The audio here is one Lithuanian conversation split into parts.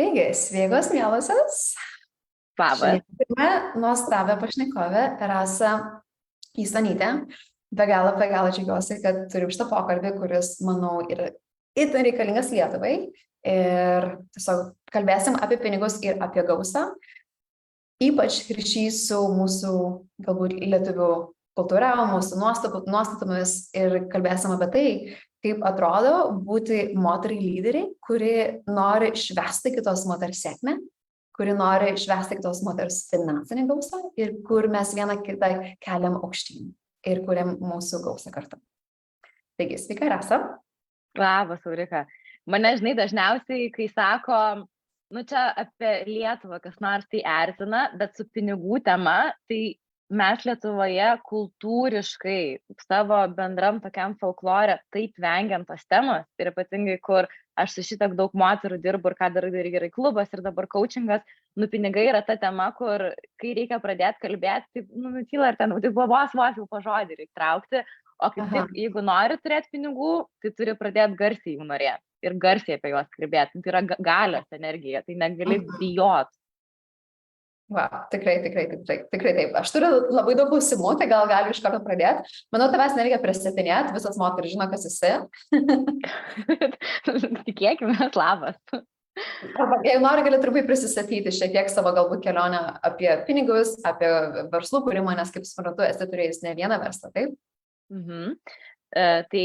Taigi, sveikos mielosios. Labas. Šiandien turime nuostabią pašnekovę Rasą Įstonytę. Be galo džiaugiuosi, kad turim šitą pokalbį, kuris, manau, yra itin reikalingas Lietuvai. Ir tiesiog kalbėsim apie pinigus ir apie gausą. Ypač ryšys su mūsų, galbūt, lietuvių kultūra, mūsų nuostatomis ir kalbėsim apie tai, kaip atrodo būti moteriai lyderiai, kuri nori švęsti kitos moters sėkmę, kuri nori švęsti kitos moters finansinį gausą ir kur mes vieną kitą keliam aukštyn ir kuriam mūsų gausą kartu. Taigi, sveika, Rasa. Labas, Aurika. Mane, žinai, dažniausiai, kai sako, čia apie Lietuvą kas nors tai erzina, bet su pinigų tema, tai mes Lietuvoje kultūriškai savo bendram tokiam folklore taip vengiam tos temos ir ypatingai, kur aš su šitiek daug moterų dirbu ir ką darai gerai klubas ir dabar coachingas, pinigai yra ta tema, kur kai reikia pradėti kalbėti, tai nutyla ir ten, tai vos jau po žodį reikia traukti, o kaip tik, jeigu nori turėti pinigų, tai turi pradėti garsiai jų norėti ir garsiai apie juos kalbėti. Tai yra galios energija, tai negali bijot. Wow, tikrai taip. Aš turiu labai daug klausimų, tai gal galiu iš karto pradėti. Manau, tavęs nereikia pristatinėti, visas moteris žino, kas esi. Tikėkime, labas. Arba, jei nori, gali trumpai prisistatyti šiek tiek savo galbūt kelionę apie pinigus, apie verslų kūrimą, nes kaip suprantu, esi turėjus ne vieną verslą, taip? Tai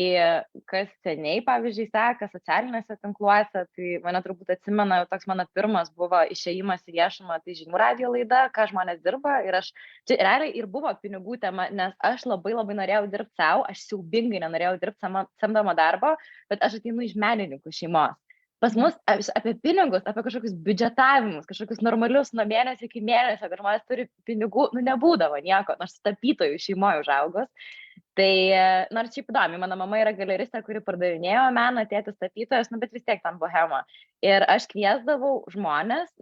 kas seniai, pavyzdžiui, seka socialiniuose tinkluose, tai mane turbūt atsimena, toks mano pirmas buvo išėjimas į viešumą, tai žinių radijo laida, ką žmonės dirba ir čia realiai ir buvo pinigų tema, nes aš labai norėjau dirbti savo, aš siaubingai nenorėjau dirbti samdomą darbą, bet aš ateinu iš menininkų šeimos. Pas mus apie pinigus, apie kažkokius biudžetavimus, kažkokius normalius nuo mėnesio iki mėnesio, kad žmonės turi pinigų, nebūdavo nieko, nors tapytojų šeimoje užaugos. Tai nors šiaip įdomi, mano mama yra galeristė, kuri pardavinėjo meną, tėtis tapytojas, bet vis tiek tam bohema. Ir aš kviesdavau žmonės,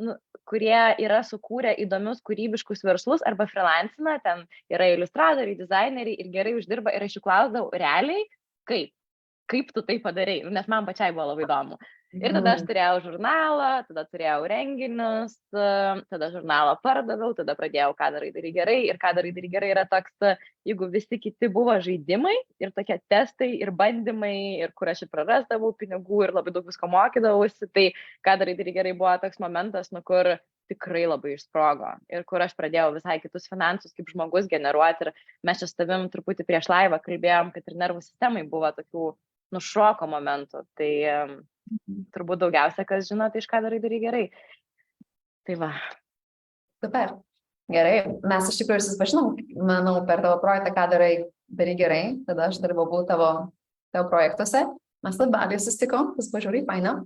kurie yra sukūrę įdomius kūrybiškus verslus arba freelancina, ten yra iliustratoriai, dizaineriai ir gerai uždirba ir aš jų klausdavau realiai, kaip tu tai padarai, nes man pačiai buvo labai įdomu. Ir tada aš turėjau žurnalą, tada turėjau renginius, tada žurnalą pardaviau, tada pradėjau, ką darai gerai. Ir ką darai gerai yra toks, jeigu visi kiti buvo žaidimai ir tokie testai ir bandymai, ir kur aš ir prarasdavau pinigų ir labai daug visko mokydavausi, tai ką darai gerai buvo toks momentas, kur tikrai labai išsprogo. Ir kur aš pradėjau visai kitus finansus kaip žmogus generuoti. Ir mes čia su tavim truputį prieš laivą kalbėjom, kad ir nervų sistemai buvo tokių šoko momentų. Tai turbūt daugiausia, kas žino, tai iš ką darai gerai. Tai va. Super. Gerai. Mes iš tikrųjų susipažinom, manau, per tavo projektą, ką darai gerai. Tada aš dalyvavau tavo projektuose. Mes labai susitikom, tas buvo žiauriai faina.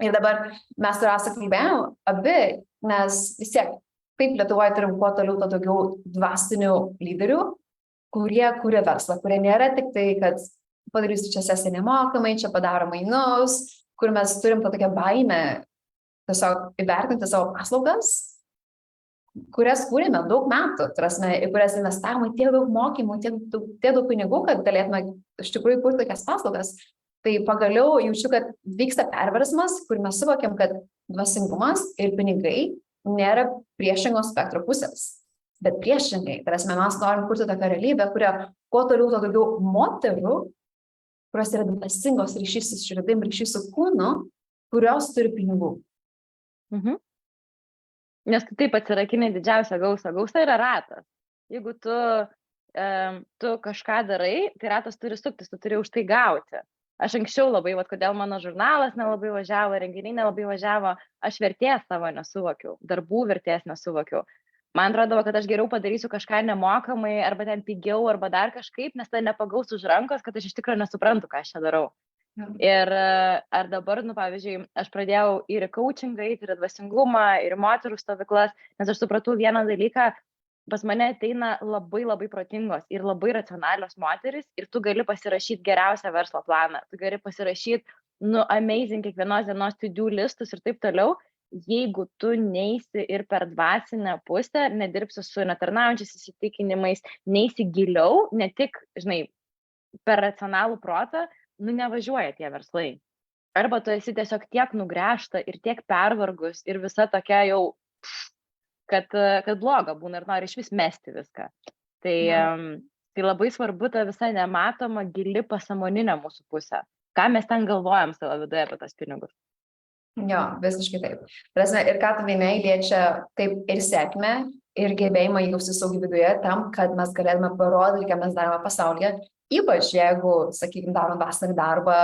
Ir dabar mes su Rasa kalbėjom abi, nes vis tiek, taip Lietuvoje turim kuo toliau, to daugiau dvasinių lyderių, kurie kuria verslą, kurie nėra tik tai, kad padarysiu čia sesiją nemokamai, čia padaro mainus, kur mes turim tą tokią baimę tiesiog įvertinti savo paslaugas, kurias kūrėme daug metų, į kurias investavome tiek daug mokymų, tiek daug pinigų, kad galėtume iš tikrųjų kurti tokias paslaugas. Tai pagaliau jaučiu, kad vyksta perversmas, kur mes suvokiam, kad dvasingumas ir pinigai nėra priešingos spektro pusės. Bet priešingai, mes norim kurti tokią realybę, kurioje kuo toliau, to daugiau moterų, kurios yra dvasingos ryšys su širdim, ryšys su kūnu, kurios turi pinigų. Nes tu taip atsirakinai didžiausią gausą. Gausa yra ratas. Jeigu tu kažką darai, tai ratas turi suktis, tu turi už tai gauti. Aš anksčiau labai, kodėl mano žurnalas nelabai važiavo, renginiai nelabai važiavo, aš vertės savo nesuvokiau, darbų vertės nesuvokiau. Man atrodo, kad aš geriau padarysiu kažką nemokamai, arba ten pigiau, arba dar kažkaip, nes tai nepagaus už rankos, kad aš iš tikrųjų nesuprantu, ką aš čia darau. Ir ar dabar, pavyzdžiui, aš pradėjau ir į coachingą, ir į dvasingumą, ir į moterų stovyklas, nes aš supratau vieną dalyką, pas mane ateina labai protingos ir labai racionalios moteris, ir tu gali pasirašyti geriausią verslo planą, tu gali pasirašyti, amazing kiekvienos dienos to-do listus ir taip toliau. Jeigu tu neisi ir per dvasinę pusę, nedirbsi su netarnaujančiais įsitikinimais, neisi giliau, ne tik, per racionalų protą, nevažiuoja tie verslai. arba tu esi tiesiog tiek nugręžta ir tiek pervargus ir visa tokia jau, kad bloga būna ir nori išvis mesti viską. Tai, tai labai svarbu ta visa nematoma, gili pasąmoninė mūsų pusė. Ką mes ten galvojam savo viduje apie tas pinigus? Jo, visiškai taip. Prasme, ir ką tu minėjai, liečia taip ir sėkmę, ir gebėjimą jaustis saugiai viduje tam, kad mes galėtume parodyti, ką mes darome pasaulyje. Ypač jeigu, sakykime, darom vasarinį darbą,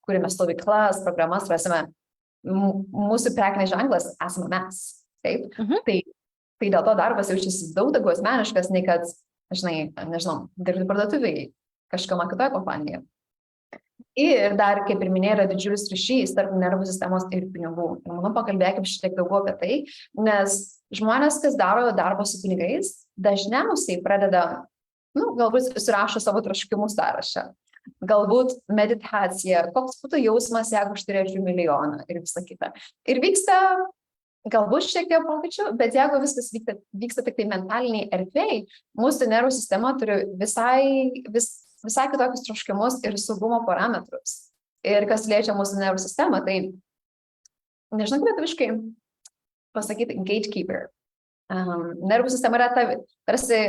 kūrime stovyklas, programas, prasme, mūsų prekinis ženklas esame mes. Taip? Tai dėl to darbas jaučiasi daug daugiau asmeniškas, nei kad, žinai, nežinau, dirbti parduotuviai kažkama kitoje kompanijoje. Ir dar, kaip ir minėjai, yra didžiulis ryšys tarp nervų sistemos ir pinigų. Ir manau, pakalbėkim šiek tiek daugiau apie tai, nes žmonės, kas daro darbą su pinigais, dažniausiai pradeda, galbūt surašo savo troškimų sąrašą. Galbūt meditacija, koks būtų jausmas, jeigu aš turėčiau milijoną ir visą kitą. Ir vyksta galbūt šiek tiek pokyčių, bet jeigu viskas vyksta tik tai mentaliniai erdvėj, mūsų nervų sistema turi visai kitokius troškimus ir saugumo parametrus. Ir kas liečia mūsų nervų sistemą, tai, nežinau, kaip lietuviškai pasakyti, gatekeeper. Nervų sistema yra tarsi...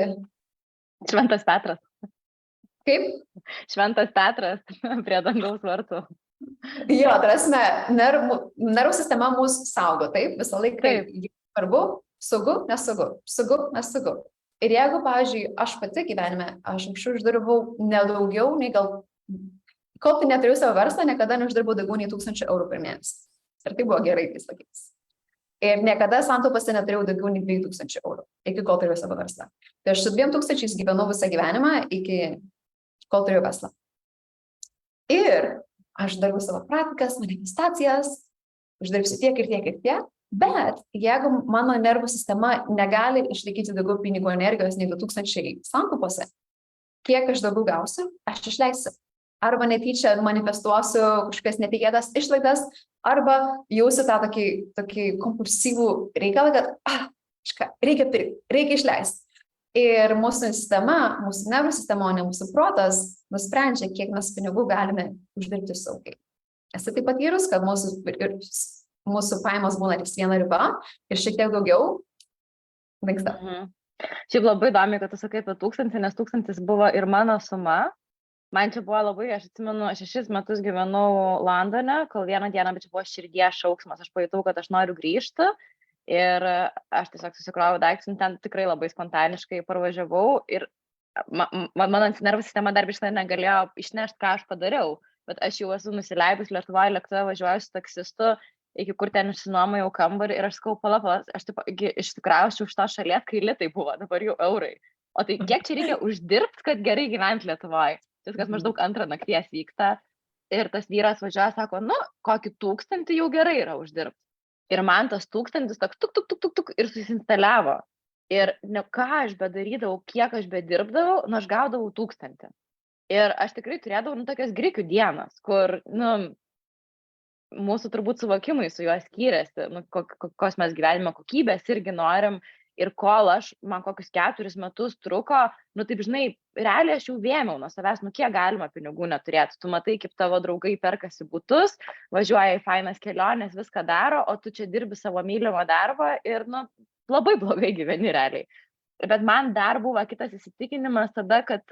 Šventas Petras. Kaip? Šventas Petras prie dangaus vartų. Jo, tarsi nervų sistema mūsų saugo, taip? Visą laiką svarbu, saugu, nesaugu. Ir jeigu, pavyzdžiui, aš pati gyvenime, aš anksčiau uždirbau nedaugiau, nei kol tai neturėjau savo verslą, niekada neuždirbau daugiau nei 1000 eurų per mėnesį. Ir tai buvo gerai, tais laikais. Ir niekada santaupose neturėjau daugiau nei 2000 eurų, iki kol turėjau savo verslą. Tai aš su 2000 gyvenau visą gyvenimą, iki kol turėjau verslą. Ir aš darau savo praktikas, manifestacijas, uždirbsiu tiek ir tiek ir tiek. Bet jeigu mano nervų sistema negali išlaikyti daugiau pinigų energijos nei 2000 santaupose, kiek aš daugiau gausiu, aš išleisiu. Arba netyčia manifestuosiu kažkokias netikėtas išlaidas, arba jausiu tą tokį kompulsyvų reikalą, kad reikia pirkti, reikia išleisti. Ir mūsų nervų sistema, o ne mūsų protas, nusprendžia, kiek mes pinigų galime uždirbti saugiai. Esi taip patyrus, kad mūsų pajamos būna ties viena riba ir šiek tiek daugiau dingsta. Šiaip labai įdomi, kad tu sakai apie 1000, nes 1000 buvo ir mano suma. Man čia buvo labai, aš atsimenu, 6 metus gyvenau Londone, kol vieną dieną, bet čia buvo širdies šauksmas, aš pajutau, kad aš noriu grįžti ir aš tiesiog susikroviau daiktus, ten tikrai labai spontaniškai parvažiavau ir mano nervų sistema dar biškai negalėjo išnešti, ką aš padariau, bet aš jau esu nusileidus Lietuvoje lėktuve, važiuoju su taksistu, iki kur ten išsinuomojau kambarį ir aš sakau, pala, aš taip išsikrausčiau už tą šalies, kai litai buvo, dabar jau eurai. O tai kiek čia reikia uždirbti, kad gerai gyventi Lietuvoje? Viskas maždaug 2 nakties vyksta ir tas vyras važiuoja, sako, kokį 1000 jau gerai yra uždirbti. Ir man tas 1000 toks tuk ir susinstaliavo. Ir ką aš bedarydavau, kiek aš bedirbdavau, aš gaudavau 1000. Ir aš tikrai turėdavau tokias grikių dienas, kur, mūsų turbūt suvokimai su juo skyrėsi, kokios mes gyvenimo kokybės irgi norim. Ir kol man kokius 4 metus truko, taip žinai, realiai aš jau vėmiau nuo savęs, kiek galima pinigų neturėti. Tu matai, kaip tavo draugai perkasi butus, važiuoja į fainas keliones, viską daro, o tu čia dirbi savo mylimą darbą ir, labai blogai gyveni realiai. Bet man dar buvo kitas įsitikinimas tada, kad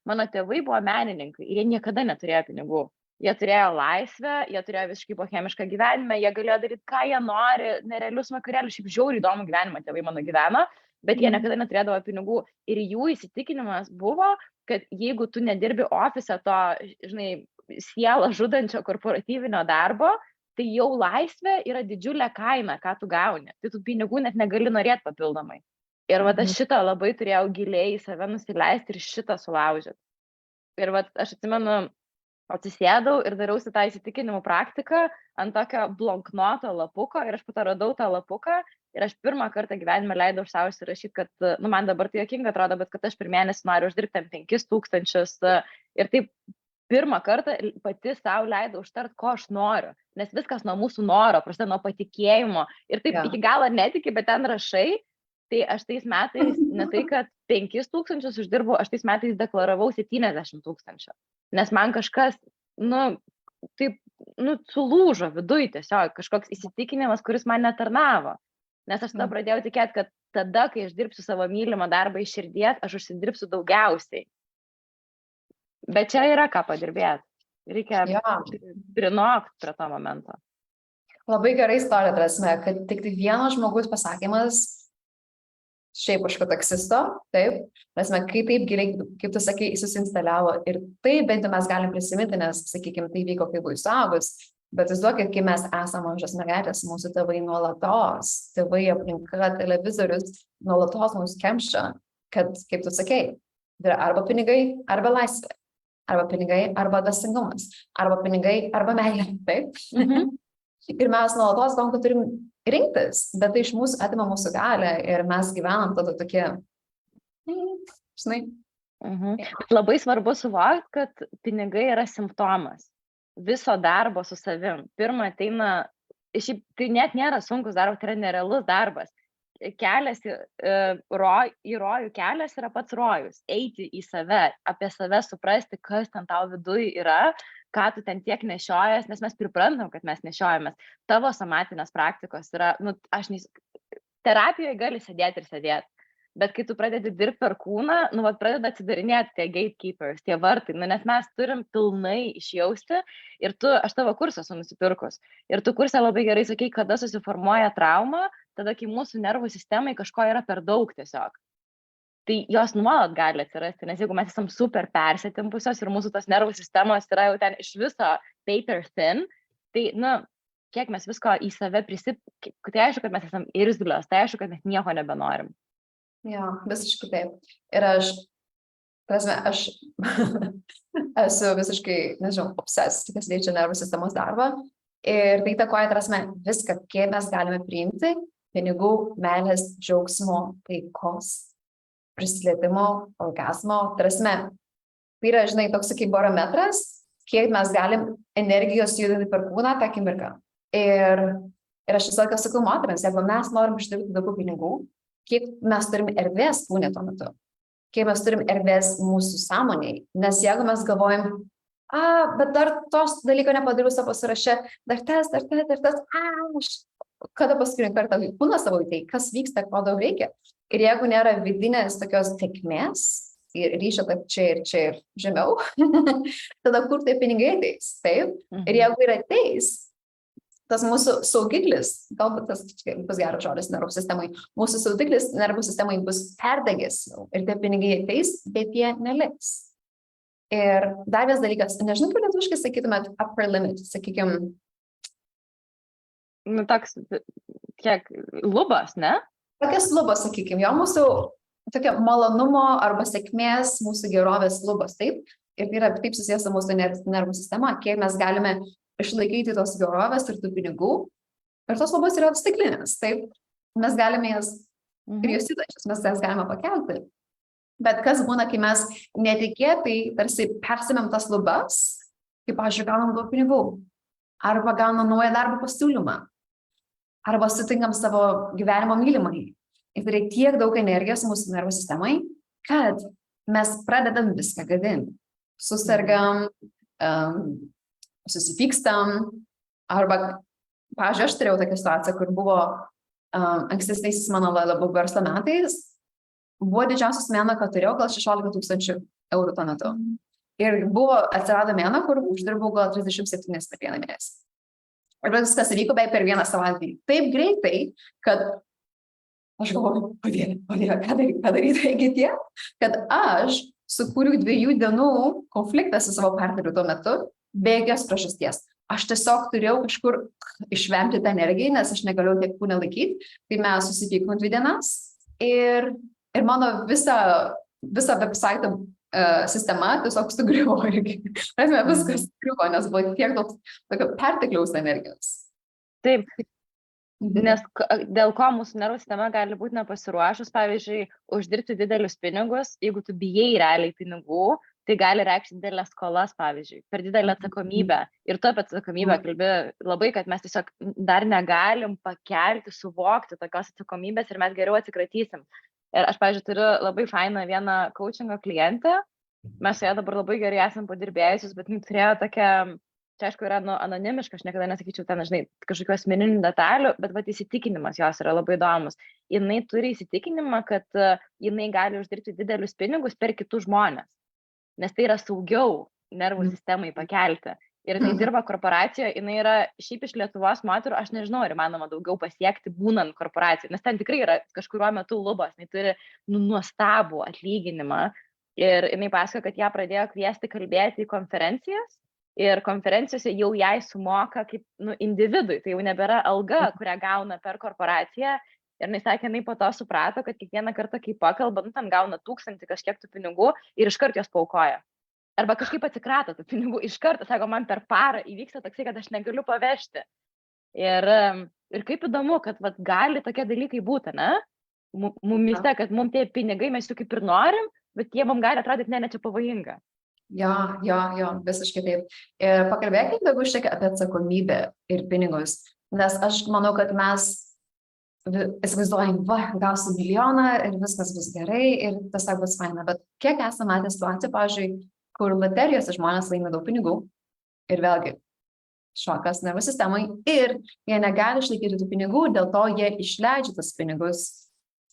mano tėvai buvo menininkai ir jie niekada neturėjo pinigų. Jie turėjo laisvę, jie turėjo visiškai bohemišką gyvenimą, jie galėjo daryti, ką jie nori, nerealius vakarėlius, šiaip žiauriai įdomų gyvenimą tėvai mano gyveno, bet jie niekada neturėdavo pinigų. Ir jų įsitikinimas buvo, kad jeigu tu nedirbi ofise to, žinai, sielą žudančio korporatyvinio darbo, tai jau laisvė yra didžiulė kaina, ką tu gauni. Tai tu pinigų net negali norėti papildomai. Ir aš šitą labai turėjau giliai į save nusileisti ir šitą sulaužyti. Ir aš atsimenu, atsisėdau ir dariausi tą įsitikinimų praktiką ant tokio blonknoto lapuko ir aš po to radau tą lapuką ir aš pirmą kartą gyvenime leidau savo įsirašyti, kad, man dabar tai juokinga atrodo, bet kad aš per mėnesį noriu uždirbti 5000 ir taip pirmą kartą pati savo leidau užtart, ko aš noriu, nes viskas nuo mūsų noro, prasideda nuo patikėjimo ir taip iki galo netiki, bet ten rašai. Tai aš tais metais, ne tai, kad 5000 uždirbau, aš tais metais deklaravau 70 000. Nes man kažkas, taip sulūžo viduj tiesiog kažkoks įsitikinimas, kuris man netarnavo. Nes aš tada pradėjau tikėti, kad tada, kai aš dirbsiu savo mylimą darbą iš širdies, aš užsidirbsiu daugiausiai. Bet čia yra ką padirbėti. Reikia prinokti prie to momento. Labai gerai istorija, prasme, kad tik tai vienas žmogus pasakymas, šiaip kažko taksisto, taip, prasme, kai taip giliai, kaip tu sakai, susinstaliavo ir tai bent jau mes galim prisiminti, nes, sakykime, tai vyko kai buvai suaugus, bet įsivaizduokit, kai mes esame mažas mergaitės, mūsų tėvai nuolatos, tėvai aplinka, televizorius nuolatos mūsų kemščia, kad, kaip tu sakei, yra arba pinigai, arba laisvė, arba pinigai, arba dvasingumas, arba pinigai, arba meilė, taip? Ir mes nuolatos galvom, kad turim rinktis, bet tai iš mūsų atima mūsų galę ir mes gyvenam tada tokie, žinai. Labai svarbu suvokti, kad pinigai yra simptomas viso darbo su savim. Pirma ateina, šiaip tai net nėra sunkus darbas, tai yra nerealus darbas. Kelias į rojų kelias yra pats rojus. Eiti į save, apie save suprasti, kas ten tau viduj yra, ką tu ten tiek nešiojas, nes mes priprantam, kad mes nešiojamės. Tavo somatinės praktikos yra, terapijoje gali sėdėti ir sėdėti, bet kai tu pradedi dirbti per kūną, pradeda atsidarinėti tie gatekeepers, tie vartai, nes mes turim pilnai išjausti ir aš tavo kursą esu nusipirkus. Ir tu kursą labai gerai sakai, kada susiformuoja trauma, tada, kai mūsų nervų sistemai kažko yra per daug tiesiog. Tai jos nuolat gali atsirasti, nes jeigu mes esam super persitempusios ir mūsų tos nervų sistemos yra jau ten iš viso paper thin, tai, kiek mes visko į save tai aišku, kad mes esam irzlios, tai aišku, kad mes nieko nebenorim. Jo, visiškai taip. Ir aš esu visiškai, nežinau, obsessed, kas liečia nervų sistemos darbą. Ir tai įtakoja, viską, kiek mes galime priimti, pinigų, meilės, džiaugsmo, taikos, prisilietimo, orgasmo, tai yra, žinai, toks kaip barometras, kiek mes galim energijos judinti per kūną tą akimirką. Ir aš visą laiką sakau moterims, jeigu mes norim uždirbti daugiau pinigų, kiek mes turim erdvės kūne tuo metu, kiek mes turim erdvės mūsų sąmoniai, nes jeigu mes galvojam, bet dar tos dalyko nepadariau savo sąraše, dar tas, kada paskutinį kartą kūną savo tai, kas vyksta, ko daug reikia. Ir jeigu nėra vidinės tokios tėkmės ir ryšio tarp čia ir žemiau, tada kur tai pinigai ateis, taip? Ir jeigu yra ateis, tas mūsų saugiklis, galbūt tas bus geras žodis nervų sistemai, mūsų saugiklis nervų sistemai bus perdegęs ir tie pinigai ateis, bet jie neliks. Ir dar vienas dalykas, nežinau, kaip lietuviškai sakytumėt upper limit, sakykim. Toks, kiek lubas, ne? Tokias lubos, sakykim, jo mūsų tokia malonumo arba sėkmės, mūsų gerovės lubos, taip? Ir tai yra taip susijęs su mūsų nervų sistema, kiek mes galime išlaikyti tos gerovės ir tų pinigų. Ir tos lubos yra stiklinės, taip? Mes galime jas ir jos įtačias, mes jas galime pakelti. Bet kas būna, kai mes netikėtai tarsi persimėm tas lubas, kaip, pavyzdžiui, gaunam daug pinigų, arba gaunam naują darbo pasiūlymą, arba sutinkam savo gyvenimo mylimai. Ir tai tiek daug energijos mūsų nervų sistemai, kad mes pradedam viską gadinti. Susirgam, susipykstam, arba, pavyzdžiui, aš turėjau tokią situaciją, kur buvo ankstesniais mano labiau verslo metais, buvo didžiausias mėnuo, kad turėjau gal 16 000 eurų tuo metu. Ir atsirado mėnuo, kur uždirbau gal 37 per vieną mėnesį. Ir viskas vyko beveik per vieną savaitę. Taip greitai, kad aš galvoju, ką daryti, taigi tiek, kad aš sukūriau 2 dienų konfliktą su savo partneriu tuo metu, be jokios priežasties. Aš tiesiog turėjau kažkur išvemti tą energiją, nes aš negalėjau tiek kūną laikyti. Tai mes susipykom 2 dienas ir mano visa website sistema tiesiog sugriuvo irgi. Viskas sugriuvo, nes buvo tiek daug tokio pertekliaus energijos. Taip, nes dėl ko mūsų nervų sistema gali būti nepasiruošus, pavyzdžiui, uždirbti didelius pinigus, jeigu tu bijai realiai pinigų, tai gali reikšti didelės skolas, pavyzdžiui, per didelę atsakomybę. Ir tu apie atsakomybę kalbi labai, kad mes tiesiog dar negalim pakelti, suvokti tokios atsakomybės ir mes geriau atsikratysim. Ir aš, pavyzdžiui, turiu labai fainą vieną coachingo klientę, mes su ją dabar labai gerai esam padirbėjusius, bet jin turėjo tokią čia aišku yra anonimiška, aš niekada nesakyčiau ten, žinai, kažkokių asmeninių detalių, bet vat įsitikinimas jos yra labai įdomus. Jinai turi įsitikinimą, kad jinai gali uždirbti didelius pinigus per kitus žmonės, nes tai yra saugiau nervų sistemai pakelti. Ir jinai dirba korporacijoje, jinai yra šiaip iš Lietuvos moterų, aš nežinau, ar įmanoma daugiau pasiekti būnant korporacijoje, nes ten tikrai yra kažkuriuo metu lubos, jinai turi nuostabų atlyginimą. Ir jinai pasako, kad ją pradėjo kviesti kalbėti į konferencijas. Ir konferencijose jau jai sumoka kaip individui, tai jau nebėra alga, kurią gauna per korporaciją. Ir jinai sakė, jinai po to suprato, kad kiekvieną kartą, kai pakalba, ten gauna 1000 kažkiek tų pinigų ir iškart jos paaukoja. Arba kažkaip atsikrato tų pinigų iš karto, sako, man per parą įvyksta toksai, kad aš negaliu pavežti. Ir kaip įdomu, kad vat, gali tokie dalykai būti, ne? Mumise, kad mums tie pinigai, mes jų kaip ir norim, bet jie mums gali atrodyti, ne, čia pavojinga. Jo, visiškai taip. Ir pakalbėkime daugiau šiek tiek apie atsakomybę ir pinigus, nes aš manau, kad mes įsivaizduojam, gausiu milijoną ir viskas bus gerai ir tiesiog bus faina, bet kiek esame matę situacijų, pavyzdžiui, kur loterijose žmonės laimi daug pinigų ir vėlgi šokas nervų sistemai ir jie negali išlaikyti tų pinigų, dėl to jie išleidžia tas pinigus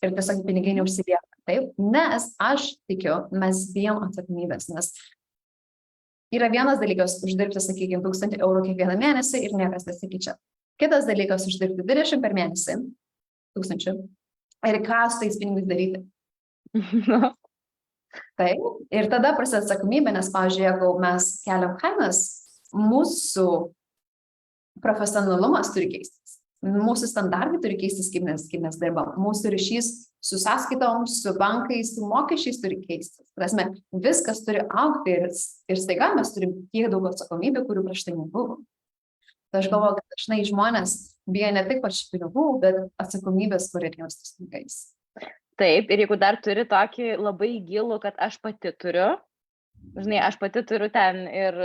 ir tiesiog pinigai neužsilieka. Taip, nes aš tikiu, mes bijom atsakomybės, nes yra vienas dalykas uždirbti, sakykime, 1000 eurų kiekvieną mėnesį ir niekas nesikeičia. Kitas dalykas uždirbti 20 per mėnesį, 1000. Ir ką su tais pinigais daryti? Taip, ir tada prasideda atsakomybė, nes, pavyzdžiui, jeigu mes keliam kainas, mūsų profesionalumas turi keistis. Mūsų standartai turi keistis, kaip mes dirbam. Mūsų ryšys su sąskaitom, su bankais, su mokesčiais turi keistis. Prasme, viskas turi augti ir staiga mes turim tiek daug atsakomybių, kurių prieš tai nebuvo. Tai aš galvoju, kad dažnai žmonės bijo ne tik pačių pinigų, bet atsakomybės, kur ir jiems tais pinigais. Taip, ir jeigu dar turi tokį labai gilų, kad aš pati turiu, žinai, aš pati turiu ten ir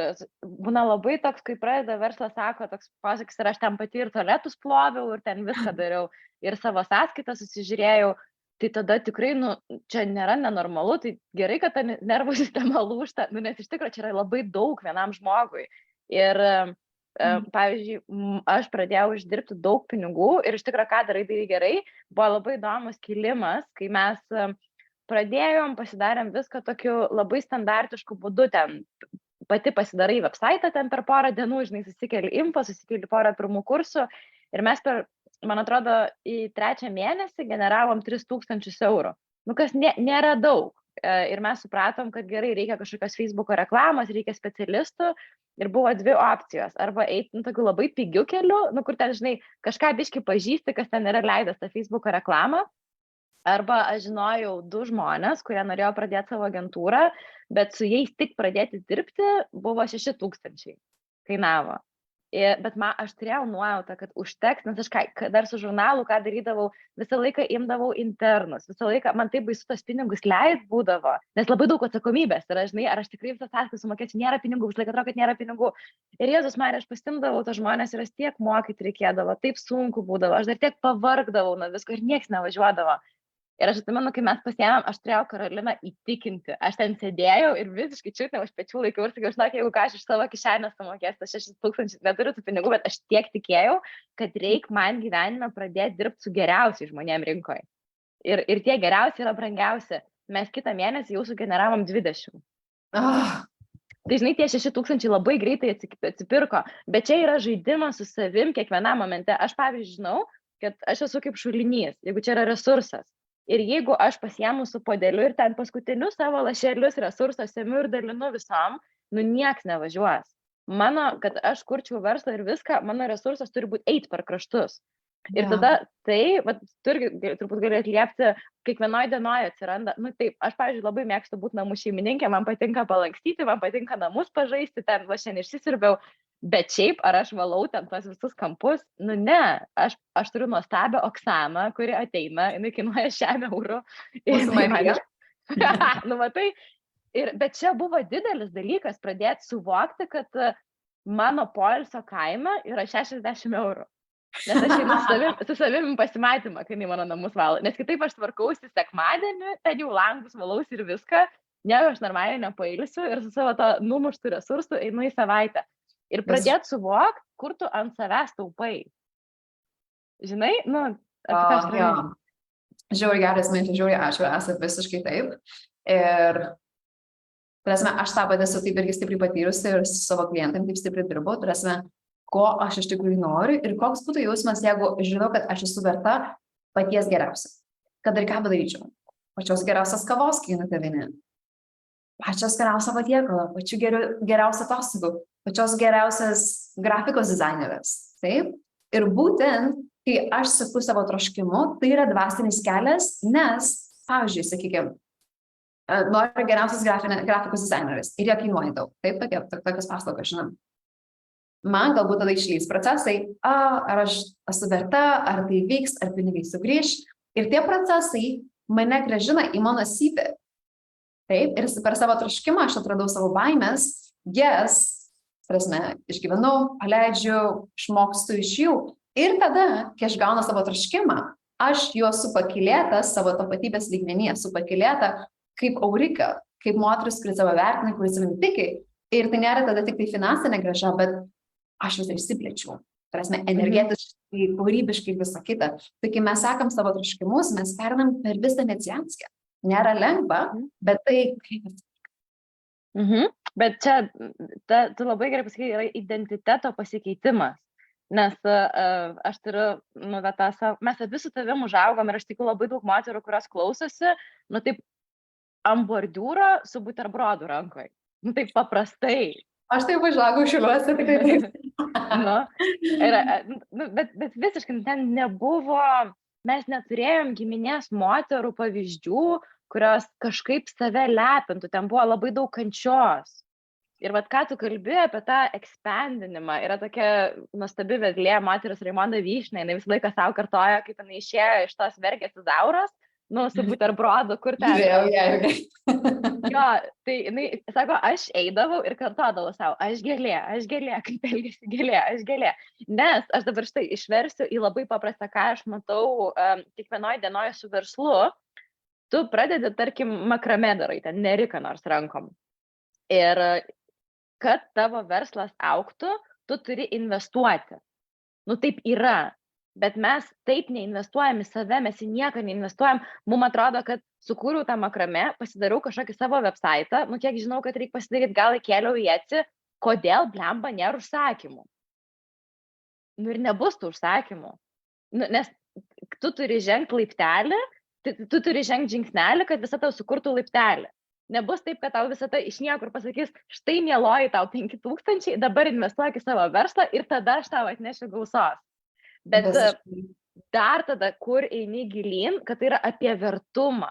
būna labai toks, kai pradeda verslas, sako, toks pasakys, ir aš ten pati ir tualetus ploviau, ir ten viską dariau, ir savo sąskaitą susižiūrėjau, tai tada tikrai, čia nėra nenormalu, tai gerai, kad ta nervų sistema lūžta, nes iš tikrųjų čia yra labai daug vienam žmogui. Ir pavyzdžiui, aš pradėjau uždirbti daug pinigų ir iš tikrųjų, ką darai gerai, buvo labai įdomus kilimas, kai mes pradėjom, pasidarėm viską tokiu labai standartišku būdu, ten pati pasidarai website ten per porą dienų, žinai, susikeli info, susikeli porą pirmų kursų ir mes man atrodo, į 3 mėnesį generavom 3000 eurų. Kas nėra daug. Ir mes supratom, kad gerai, reikia kažkokios Facebooko reklamos, reikia specialistų ir buvo 2 opcijos. Arba eiti tokiu labai pigiu keliu, kur ten, žinai, kažką biškai pažįsti, kas ten yra leidęs tą Facebooko reklamą. Arba aš žinojau 2 žmonės, kurie norėjo pradėti savo agentūrą, bet su jais tik pradėti dirbti buvo 6000 kainavo. Bet aš turėjau nuojautą, kad užteks, nes aš dar su žurnalu, ką darydavau, visą laiką imdavau internus, visą laiką man taip baisu tos pinigus leist būdavo, nes labai daug atsakomybės yra, žinai, ar aš tikrai visą sąskaitą sumokėsiu, nėra pinigų, visą laiką atrodo, kad nėra pinigų. Ir Jėzus Marija, aš pastimdavau tos žmonės ir aš tiek mokyti reikėdavo, taip sunku būdavo, aš dar tiek pavargdavau nuo visko ir nieks nevažiuodavo. Ir aš atsimenu, kai mes pasiėmėm, aš turėjau Karoliną įtikinti. Aš ten sėdėjau ir visiškai čiutnė už pečių laikiau ir sakiau, žinok, jeigu ką aš iš savo kišenės sumokėsiu, tas 6000, neturiu tų pinigų, bet aš tiek tikėjau, kad reik man gyvenime pradėti dirbti su geriausiais žmonėm rinkoje. Ir tie geriausi yra brangiausi. Mes kitą mėnesį jau sugeneravom 20. Tai žinai, tie 6000 labai greitai atsipirko, bet čia yra žaidimas su savim kiekvienam momente. Aš pavyzdžiui žinau, kad aš esu kaip šulinys, jeigu čia yra resursas. Ir jeigu aš pasiemu su podeliu ir ten paskutinius savo lašelius resursą semiu ir dalinu visam, nieks nevažiuos. Kad aš kurčiau verslą ir viską, mano resursas turi būti eit per kraštus. Ir tada tai, turbūt gali atliepti, kiekvienoj dienoje atsiranda, taip, aš, pavyzdžiui, labai mėgstu būti namų šeimininkė, man patinka palankstyti, man patinka namus pažaisti, ten va šiandien išsisirbiau, bet šiaip, ar aš valau ten tos visus kampus, ne, aš turiu nuostabią Oksaną, kuri ateina, jinai kainuoja 100 eurų. Matai, bet čia buvo didelis dalykas pradėti suvokti, kad mano poilsio kaina yra 60 eurų. Nes aš einu su savimi pasimatymą, kai jinai mano namus valo. Nes kitaip aš tvarkausi sekmadienį, ten jau langus valaus ir viską, ne, aš normaliai nepailsiu ir su savo to numuštų resursų einu į savaitę. Ir pradėti suvokti, kur tu ant savęs taupai. Žinai, nu, apie ką aš turiu. Žiauriai geras mintis, žiauriai ačiū, esate visiškai taip. Ir, turėsime, aš tą pat esu taip irgi stipriai patyrusi ir su savo klientam taip stipriai dirbu, turėsime, ko aš iš tikrųjų noriu ir koks būtų jausmas, jeigu žinau, kad aš esu verta paties geriausio. Kad ir ką padaryčiau. Pačios geriausias kavos, kai nutavinė. Pačios geriausia patiekalo, pačių geriausia atostogų, pačios geriausias grafikos dizainerės. Taip? Ir būtent, kai aš seku savo troškimu, tai yra dvasinis kelias, nes, pavyzdžiui, sakykime, noriu geriausias grafikos dizaineris ir jie kainuoja daug. Taip, tokios paslaugos, žinom. Man galbūt tada išlys procesai, ar aš esu verta, ar tai vyks, ar pinigai sugrįš. Ir tie procesai mane grąžina į mano syvį. Taip, ir per savo troškimą aš atradau savo baimės, prasme, išgyvenau, paleidžiu, išmokstu iš jų. Ir tada, kai aš gaunu savo troškimą, aš juo esu pakylėta savo tapatybės lygmenyje, esu pakylėta kaip aurika, kaip moteris, kuri save vertina, kuri savimi tiki. Ir tai nėra tada tik tai finansinė grąža, bet aš visą išsiplečiu. Prasme, energetiškai, kūrybiškai ir visą kitą. Tai kai mes sekam savo troškimus, mes perinam per visą Venecijanskę. Nėra lengva, bet tai kaip. Bet čia, tu labai gerai pasakei, yra identiteto pasikeitimas. Nes aš turiu, mes abi su tavim užaugom ir aš tikiu labai daug moterų, kurios klausosi, taip ant bordiūro su buterbrodu rankoj. Taip paprastai. Aš taip užaugau Šiauliuose, tikrai taip. Bet visiškai ten nebuvo, mes neturėjom giminės moterų pavyzdžių, kurios kažkaip save lepintų, ten buvo labai daug kančios. Ir ką tu kalbėjai apie tą ekspandinimą, yra tokia nuostabi vedlė moteris Raimonda Vyšnia, jinai visą laiką savo kartoja, kaip jinai išėjo iš tos vergės Izauros, su buterbrodu, kur ten. Jo, tai jinai sako, aš eidavau ir kartodavau savo, aš gėlė, kaip elgėsi gėlė, aš gėlė. Nes aš dabar štai išversiu į labai paprastą, ką aš matau kiekvienoje dienoje su verslu. Tu pradedi, tarkim, makrame darai, ten nerika nors rankom. Ir kad tavo verslas augtų, tu turi investuoti. Taip yra. Bet mes taip neinvestuojam į save, mes į nieką neinvestuojam. Mums atrodo, kad sukūriau tą makrame, pasidariau kažkokį savo websaitą, kiek žinau, kad reikia pasidaryti, gal įkėliau į Etsy, kodėl blemba nėra užsakymų. Ir nebus tų užsakymų. Nes tu turi žengti laiptelį, tu turi žengti žingsnelį, kad visą tau sukurtų laiptelį. Nebus taip, kad tau visą tai iš niekur pasakys, štai mieloji tau 5000, dabar investuok į savo verslą ir tada aš tau atnešiu gausos. Bet dar tada, kur eini gilyn, kad tai yra apie vertumą,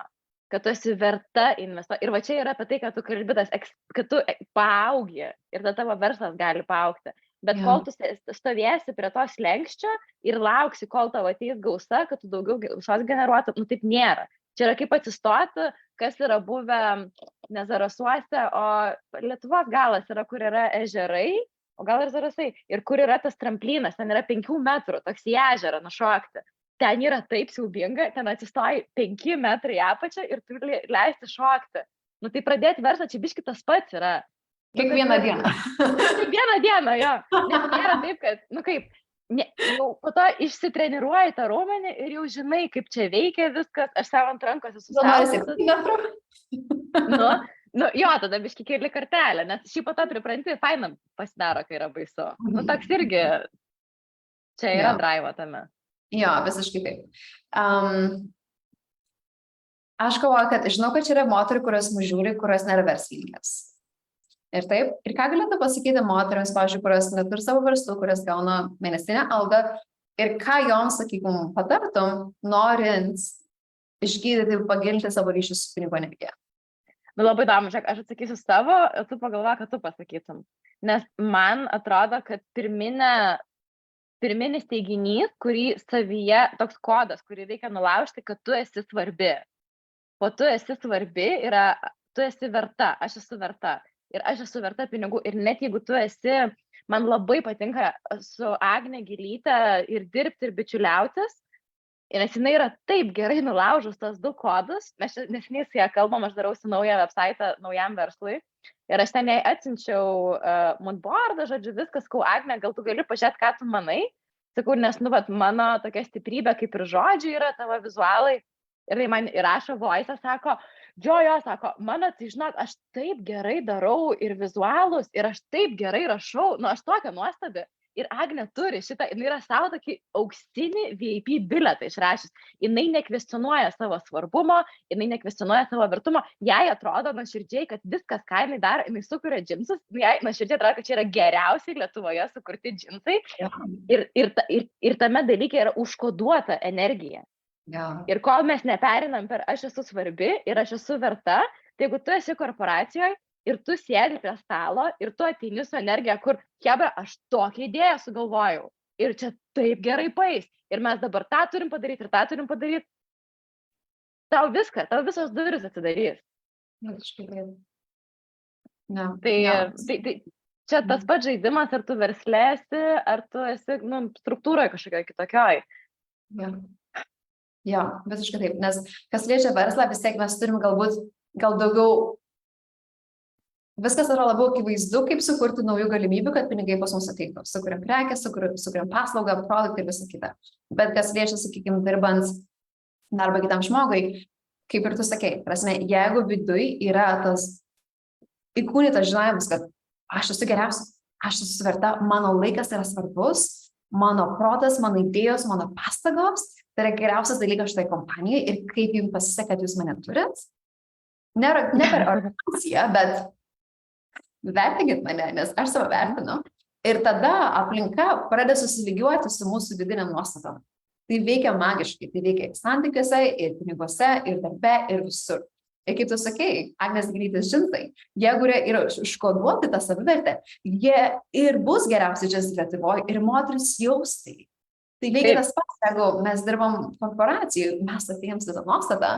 kad tu esi verta investuoti. Ir va čia yra apie tai, kad tu kalbėtas, kad tu paaugi ir tada tavo verslas gali paaugti. Bet kol tu stovėsi prie to slenksčio ir lauksi, kol tavo ateis gausa, kad tu daugiau gausos generuotum, taip nėra. Čia yra kaip atsistoti, kas yra buvę ne Zarasuose, o Lietuvos galas yra, kur yra ežerai, o gal ir Zarasai, ir kur yra tas tramplynas, ten yra 5 metrų, toks į ežerą nušokti. Ten yra taip siaubinga, ten atsistoji 5 metrai apačią ir turi leisti šokti. Tai pradėti verslą, čia biški tas pats yra. Kiekvieną dieną. Kiekvieną dieną, jo. Nes nėra taip, kad, jau po to išsitreniruoji tą raumenį ir jau žinai, kaip čia veikia viskas, aš savo ant rankos esu jo, tada biški keli kartelę, nes šį po to pripranti, fainam pasidaro, kai yra baisu. Toks irgi, čia yra drive tame. Jo, visiškai taip. Aš galvoju, kad žinau, kad čia yra moterų, kurios mus žiūri, kurios nėra verslininkės. Ir taip, ir ką galėtų pasakyti moteriams, pavyzdžiui, kurios neturi savo verslų, kurios gauna mėnesinę algą, ir ką joms, sakykim, patartum, norint išgydyti ir pagilinti savo ryšius su pinigų energija. Labai įdomu, žiūrėk, aš atsakysiu savo, tu pagalvoji, kad tu pasakytum. Nes man atrodo, kad pirminis teiginys, kurį savyje, toks kodas, kurį reikia nulaužti, kad tu esi svarbi. O tu esi svarbi, tu esi verta, aš esu verta. Ir aš esu verta pinigų. Ir net jeigu tu esi, man labai patinka su Agne Gilyte ir dirbti ir bičiuliautis, Nes jinai yra taip gerai nulaužus tos 2 kodus, mes čia neseniai su ją kalbam, aš darausi naują website naujam verslui ir aš ten jai atsiunčiau moodboardą, žodžiu, viskas, sakau, Agne, gal tu gali pažiūrėti, ką tu manai, sakau, nes, nu, vat, mano tokia stiprybė kaip ir žodžiai yra tavo vizualai ir tai man įrašo voice, sako, jo, sako, mano, tai žinok, aš taip gerai darau ir vizualus ir aš taip gerai rašau, nu, aš tokia nuostabi. Ir Agnė turi šitą, jinai yra savo tokį auksinį VIP biletą išrašęs. Jinai nekvestionuoja savo svarbumo, jinai nekvestionuoja savo vertumo. Jai atrodo nuoširdžiai, kad viskas, ką jinai daro, jinai sukuria džinsus. Jai nuoširdžiai atrodo, kad čia yra geriausiai Lietuvoje sukurti džinsai. Ir tame dalyke yra užkoduota energija. Ir kol mes neperinam per aš esu svarbi ir aš esu verta, tai jeigu tu esi korporacijoje, ir tu sėdi prie stalo, ir tu ateini su energija, kur, hebra, aš tokią idėją sugalvojau. Ir čia taip gerai paeis. Ir mes dabar tą turim padaryti, ir tą turim padaryti. Tau visos durys atsidarys. Tai čia tas pats žaidimas, ar tu verslėsi, ar tu esi struktūroje kažkokioje kitokioje. Jo, visiškai taip. Nes kas liečia verslą, vis tiek mes turim gal daugiau. Viskas yra labiau akivaizdu, kaip sukurti naujų galimybių, kad pinigai pas mus ateitų. Sukuriam prekę, sukuriam paslaugą, produktą ir visą kitą. Bet kas liečia, sakykime, dirbant darbą kitam žmogui, kaip ir tu sakei, prasme, jeigu viduj yra tas įkūnytas žinojimas, kad aš esu geriausias, aš esu sverta, mano laikas yra svarbus, mano protas, mano idėjos, mano pastangos, tai yra geriausias dalykas šitoje kompanijoje ir kaip jums pasiseka, kad jūs mane turit. Ne per organizaciją, bet vertinkit mane, nes aš savo vertinu. Ir tada aplinka pradeda susilygiuoti su mūsų vidiniam nuostatom. Tai veikia magiškai, tai veikia ir santykiuose, ir piniguose, ir darbe, ir visur. Ir kaip tu sakei, Agnės Gilytės džinsai, jeigu yra iškoduoti tą savivertę, jie ir bus geriausi džinsai Lietuvoje, ir moteris jaus tai. Tai veikia tas pats, jeigu mes dirbam korporacijų, mes atėjom su tą nuostatą,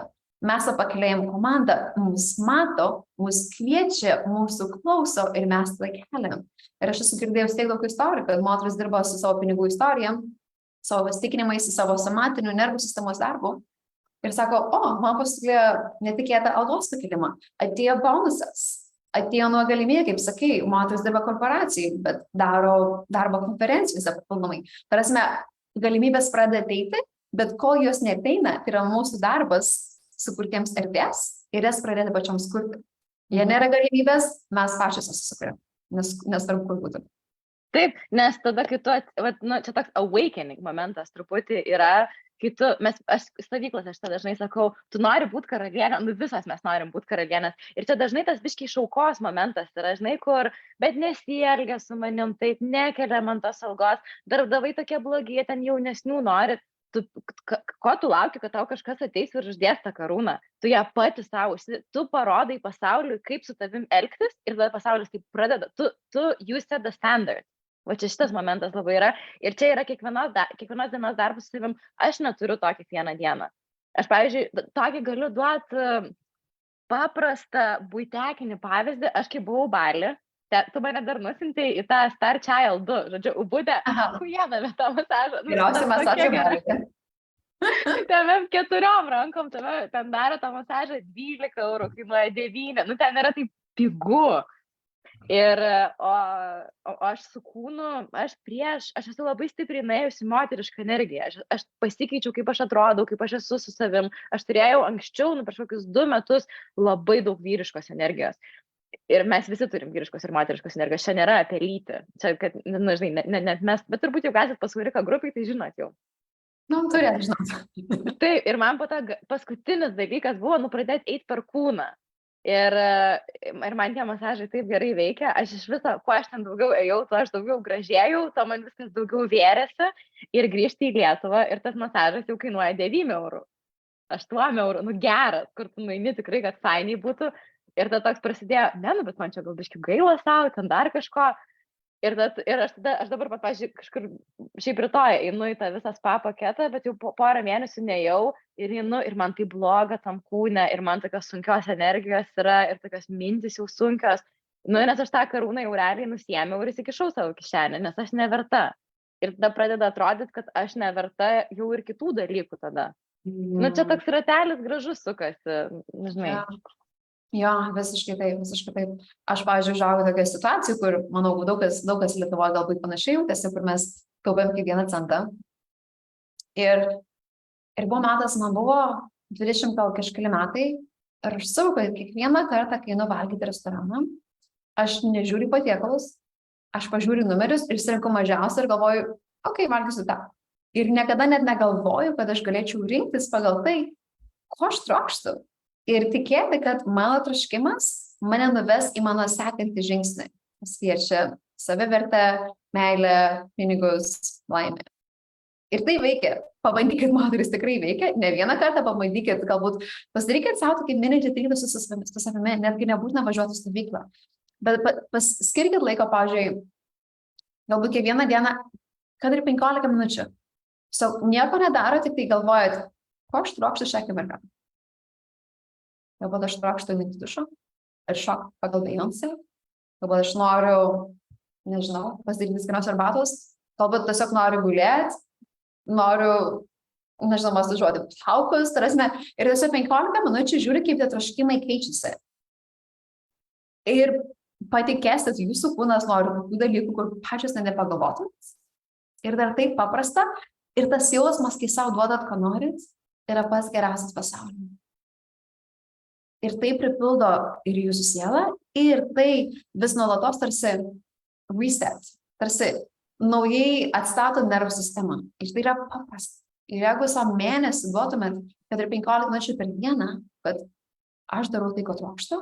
mes apakeliam komandą, mus mato, mus kviečia, mūsų klauso ir mes tai keliam. Ir aš esu girdėjus tiek daug istorijų, kad moteris dirba su savo pinigų istorijom, savo įsitikinimais, su savo somatiniu nervų sistemos darbu. Ir sako, man pasiūlė netikėtą algos pakilimą, atėjo bonusas, atėjo nuo galimybė, kaip sakai, moteris dirba korporacijai, bet daro darbą konferencijose papildomai. Prasme, galimybės pradeda ateiti, bet kol jos neateina, tai yra mūsų darbas sukurtiems erdvės ir jas pradėti pačioms kurti. Jei nėra galimybės, mes pačios susikuriam, nesvarbu, kur būtų. Taip, nes tada, kai tu, čia toks awakening momentas truputį yra, kai tu, aš stovyklose šitą dažnai sakau, tu nori būti karalienė, visos mes norim būti karalienės. Ir čia dažnai tas biškiai šaukos momentas yra, žinai, kur, bet nesielgia su manim, taip nekelia man tos algos, darbdavai tokie blogi, ten jaunesnių nori. Ko tu lauki, kad tau kažkas ateis ir uždės tą karūną? Tu ją pati savo, tu parodai pasauliui, kaip su tavim elgtis ir tada pasaulis taip pradeda. You set the standard. Va čia šitas momentas labai yra. Ir čia yra kiekvienos dienos darbas su savim. Aš neturiu to kiekvieną dieną. Aš, pavyzdžiui, tokį galiu duoti paprastą buitekinį pavyzdį. Aš kai buvau Bali, tu mane dar nusintei į tą Star Child 2, žodžiu, ubudė, kujename tą masažą. Geriausiai masažą galite. Tame 4 rankom, ten daro tą masažą 12 eurų, kainuoja 9, ten yra taip pigu. Ir, o aš su kūnu, aš esu labai stipriai nuėjusi moterišką energiją. Aš pasikeičiau, kaip aš atrodau, kaip aš esu su savim. Aš turėjau anksčiau, prieš kokius 2 metus, labai daug vyriškos energijos. Ir mes visi turim vyriškos ir moteriškos energijos. Čia nėra apie lytį. Čia, kad, žinai, net mes, bet turbūt jau galite pasvarika grupiai, tai žinot jau. Turėt, žinot. Taip, ir man po to paskutinis dalykas buvo, pradėti eiti per kūną. Ir man tie masažai taip gerai veikia. Aš iš viso, kuo aš ten daugiau ėjau, tuo aš daugiau gražėjau, to man viskas daugiau vėrėsi. Ir grįžti į Lietuvą ir tas masažas jau kainuoja 9 eurų. 8 eurų, geras, kur tu nueini tikrai, kad fainiai būtų. Ir tada toks prasidėjo, bet man čia gal biškių gaila savo, ten dar kažko. Ir aš dabar, pavyzdžiui, kažkur šiaip rytoj einu į tą visą spa paketą, bet jau porą mėnesių nejau ir einu ir man tai bloga tam kūne ir man tokios sunkios energijos yra ir tokios mintys jau sunkios. Nes aš tą karūną jau realiai nusiėmiau ir įsikišau savo kišenę, nes aš neverta. Ir tada pradeda atrodyti, kad aš neverta jau ir kitų dalykų tada. Nu, čia toks ratelis gražus sukasi, žinai. Jo, visiškai taip. Aš, pavyzdžiui, užaugau tokia situacija, kur, manau, daug kas Lietuvoje galbūt panašiai jautėsi, kur mes taupėm kiekvieną centą. Ir buvo metas, man buvo 20 gal kažkeli metai, ir aš savo, kad kiekvieną kartą, kai einu valgyti restoraną, aš nežiūriu patiekalus, aš pažiūriu numerius ir išsirinku mažiausią ir galvoju, okei, valgysiu tą. Ir niekada net negalvoju, kad aš galėčiau rinktis pagal tai, ko aš trokštu. Ir tikėti, kad mano troškimas mane nuves į mano sekantį žingsnį. Kas liečia savivertę, meilę, pinigus, laimę. Ir tai veikia. Pabandykit, moteris, tikrai veikia. Ne vieną kartą pabandykit, galbūt pasidarykit savo tokį mini retrytą su savimi, netgi nebūtina važiuoti į stovyklą. Bet skirkit laiko, pavyzdžiui, galbūt kiekvieną dieną, kad ir 15 minučių. Nieko nedaro, tik tai galvojat, ko aš trokštu šią akimirką. Galbūt aš trokštu eiti dušo, ar šok pagal Beyoncé, galbūt aš noriu, nežinau, pasidaryti skanios arbatos, galbūt tiesiog noriu gulėti, noriu, nežinau, masažuoti plaukus, ir tiesiog 15 minučių žiūri, kaip tie troškimai keičiasi. Ir patikėsit, jūsų kūnas nori tokių dalykų, kur pačios nepagalvotumės. Ir dar taip paprasta, ir tas jausmas, kai savo duodat, ko norit, yra pats geriausias pasaulyje. Ir tai pripildo ir jūsų sielą, ir tai vis nuolatos tarsi reset, tarsi naujai atstato nervų sistemą. Ir tai yra paprasta. Ir jeigu savo mėnesį duotumėt, kad ir 15 minučių per dieną, kad aš darau tai, ko trokštu,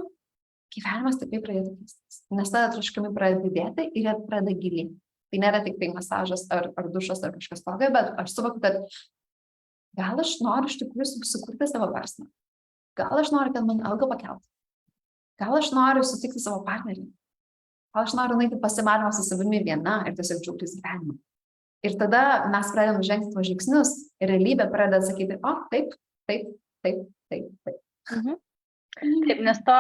gyvenimas tikrai pradėtų keistis. Nes tada troškimai pradeda didėti ir jie pradeda gilėti. Tai nėra tik tai masažas ar dušas ar kažkas tokio, bet aš suvokiu, kad gal aš noriu iš tikrųjų sukurti savo verslą. Gal aš noriu, kad man algą pakeltų. Gal aš noriu sutikti savo partnerį. Gal aš noriu nueiti pasimatymą su savimi viena ir tiesiog džiaugtis gyvenimu. Ir tada mes pradedam žengti tuos žingsnius ir realybė pradeda sakyti, taip. Mhm. Taip, nes to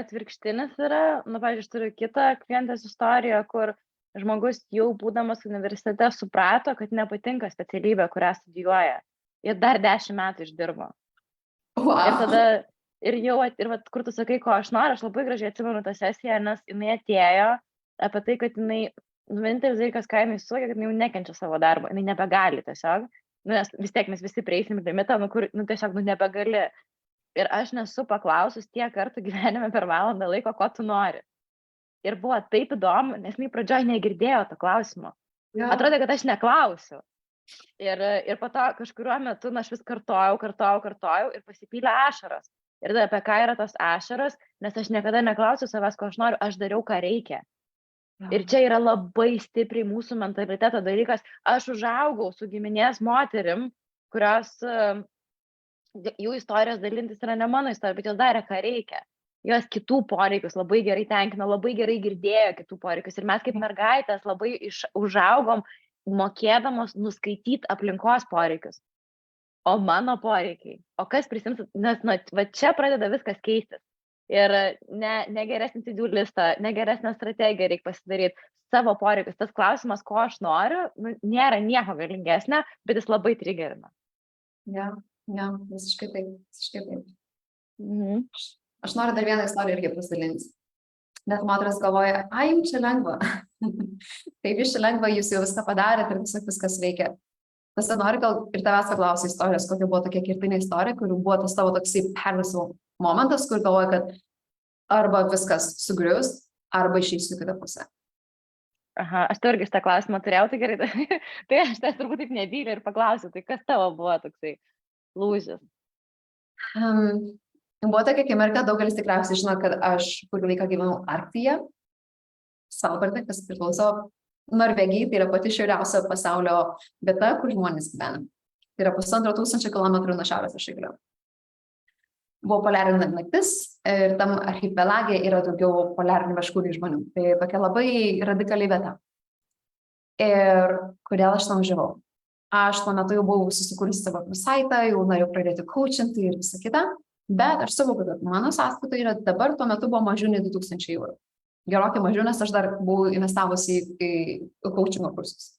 atvirkštinis yra, pavyzdžiui, aš turiu kitą klientės istoriją, kur žmogus jau būdamas universitete suprato, kad nepatinka specialybė, kurią studijuoja. Ir dar 10 metų išdirbo. Wow. Ir tada, kur tu sakai, ko aš noriu, aš labai gražiai atsimenu tą sesiją, nes jinai atėjo apie tai, kad jinai, vienintelis dalykas, ką jinai suvokė, kad jinai jau nekenčia savo darbo, jinai nebegali tiesiog, nes vis tiek mes visi prieisim į limitą, kur tiesiog nebegali. Ir aš nesu paklausus tiek kartų gyvenime per valandą laiko, ko tu nori. Ir buvo taip įdomu, nes jinai pradžioje negirdėjo to klausimo. Yeah. Atrodė, kad aš neklausiu. Ir po to kažkuriuo metu aš vis kartojau ir pasipylė ašaros. Ir tada apie ką yra tos ašaros, nes aš niekada neklausiu savęs, ko aš noriu, aš dariau, ką reikia. Ja. Ir čia yra labai stipriai mūsų mentaliteto dalykas. Aš užaugau su giminės moterim, kurios jų istorijos dalintis yra ne mano istorija, bet jos darė, ką reikia. Jos kitų poreikius labai gerai tenkino, labai gerai girdėjo kitų poreikius. Ir mes kaip mergaitės labai užaugom, mokėdamos nuskaityti aplinkos poreikius. O mano poreikiai, o kas prisims, nes va čia pradeda viskas keistis. Ir ne geresnį to-do listą, ne geresnę strategiją reikia pasidaryti, savo poreikius. Tas klausimas, ko aš noriu, nėra nieko galingesnė, bet jis labai trigerina. Ja, visiškai taip. Mhm. Aš noriu dar vieną istoriją irgi pasidalinti. Net moteris galvoja, jums čia lengva. Taip, jūs čia lengva, jūs jau viską padarėte ir viskas veikia. Nes noriu gal ir tavęs paklausyti istorijos, kokia buvo tokia kertinė istorija, kur buvo tas tavo toksai perversmo momentas, kur galvoja, kad arba viskas sugrius, arba išeisiu į kitą pusę. Aha, aš irgi šitą klausimą turėjau, tai gerai. Tai aš tas turbūt taip nebyliai ir paklausiu, tai kas tavo buvo toksai lūžis? Buvo tokia akimirka, daugelis tikriausiai žino, kad aš kurį laiką gyvenau Arktyje, Svalbarde, kas priklauso Norvegijai, tai yra pati šiauriausia pasaulio vieta, kur žmonės gyvena. Tai yra 1500 kilometrų nuo šiaurės ašigalio. Buvo poliarinė naktis ir tam archipelage yra daugiau poliarinių meškų nei žmonių. Tai tokia labai radikali vieta. Ir kodėl aš tam žinau? Aš tuo metu jau buvau susikūrusi savo saitą, jau norėjau pradėti coachinti ir visą kitą. Bet aš suvokiu, kad mano sąskaita yra dabar tuo metu buvo mažiau nei 2000 eurų. Gerokai mažiau, nes aš dar buvau investavusi į coachingo kursus.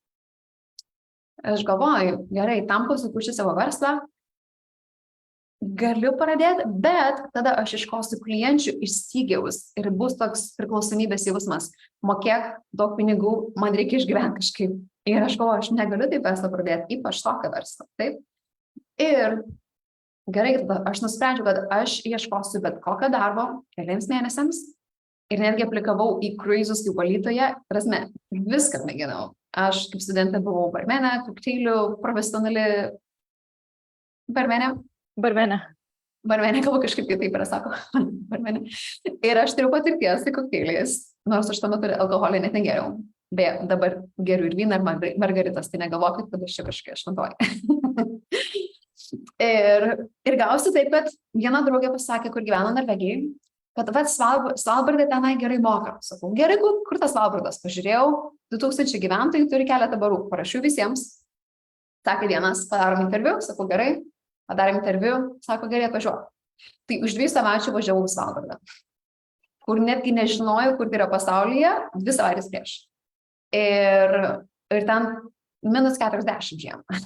Aš galvoju, gerai, tam, kad sukursiu savo verslą, galiu pradėti, bet tada aš iškosiu klienčių iš stygiaus ir bus toks priklausomybės jausmas. Mokėk daug pinigų, man reikia išgyventi kažkaip. Ir aš galvoju, aš negaliu taip verslą pradėti, ypač tokią verslą. Taip? Ir gerai, tada aš nusprendžiau, kad aš ieškosiu bet kokio darbo keliams mėnesiams ir netgi aplikavau į kruizus kaip valytoja. Prasme, viską mėginau. Aš kaip studentė buvau barmenė, kokteilių, profesionali barmenė. Barmenė, kalbu kažkaip kitaip yra, sako. Barmenė. Ir aš turiu patirties su kokteiliais, nors aš tuo metu alkoholį net negeriau. Beje, dabar geriu ir vyną, ir margaritas, tai negalvokit, kad aš čia kažkiek šventoju. ir gausi taip, kad viena draugė pasakė, kur gyveno Norvegijai, kad Svalbardai tenai gerai moka. Sakau, gerai, kur tas Svalbardas? Pažiūrėjau, 2000 gyventojų turi keletą barų, parašiau visiems. Sakė vienas, padarom interviu, sakau, gerai. Padarėm interviu, sako, gerai, atvažiuok. Tai už 2 savaičių važiavau į Svalbardą, kur netgi nežinojau, kur tai yra pasaulyje, 2 savaitės prieš. Ir ten minus 40 žiemą.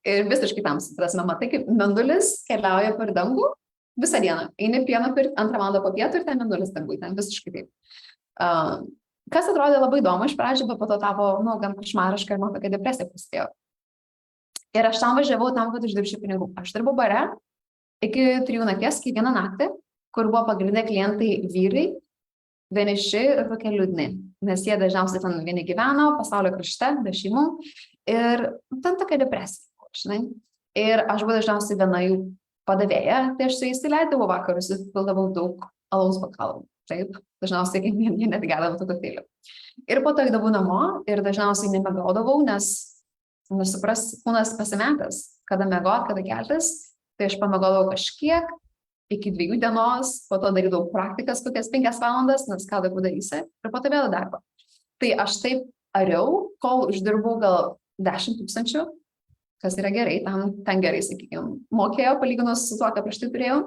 Ir visiškai tamsu, prasme, matai, kaip mėnulis keliauja per dangų visą dieną. Eini pieną pirkti, 2 valandą po pietų ir ten mėnulis dangų, ten visiškai taip. Kas atrodė labai įdomu iš pradžių, bet po to tapo, gan košmariška ir man tokia depresija prasidėjo. Ir aš tam važiavau tam, kad uždirbčiau pinigų. Aš dirbau bare iki 3 nakties, kiekvieną naktį, kur buvo pagrindiniai klientai vyrai, vieniši ir tokie liūdni. Nes jie dažniausiai ten vieni gyveno, pasaulio krašte, be šeimų. Ir ten tokia depresija, žinai. Ir aš buvau dažniausiai viena jų padavėja, tai aš su jais įleidavau vakarus ir pildavau daug alaus bokalų. Taip, dažniausiai jie net gėdavo tų kokteilių. Ir po to eidavau namo ir dažniausiai nemiegodavau, nes nesupras, kūnas pasimetęs, kada miegot, kada keltis, tai aš pamiegodavau kažkiek, iki 2 dienos, po to darydavau praktikas kokias 5 valandas, nes ką dabar darysi, ir po to vėl darbą. Tai aš taip ariau, kol uždirbau gal 10 000, kas yra gerai, ten gerai, sakykime, mokėjau palyginus su tuo, ką prieš tai turėjau.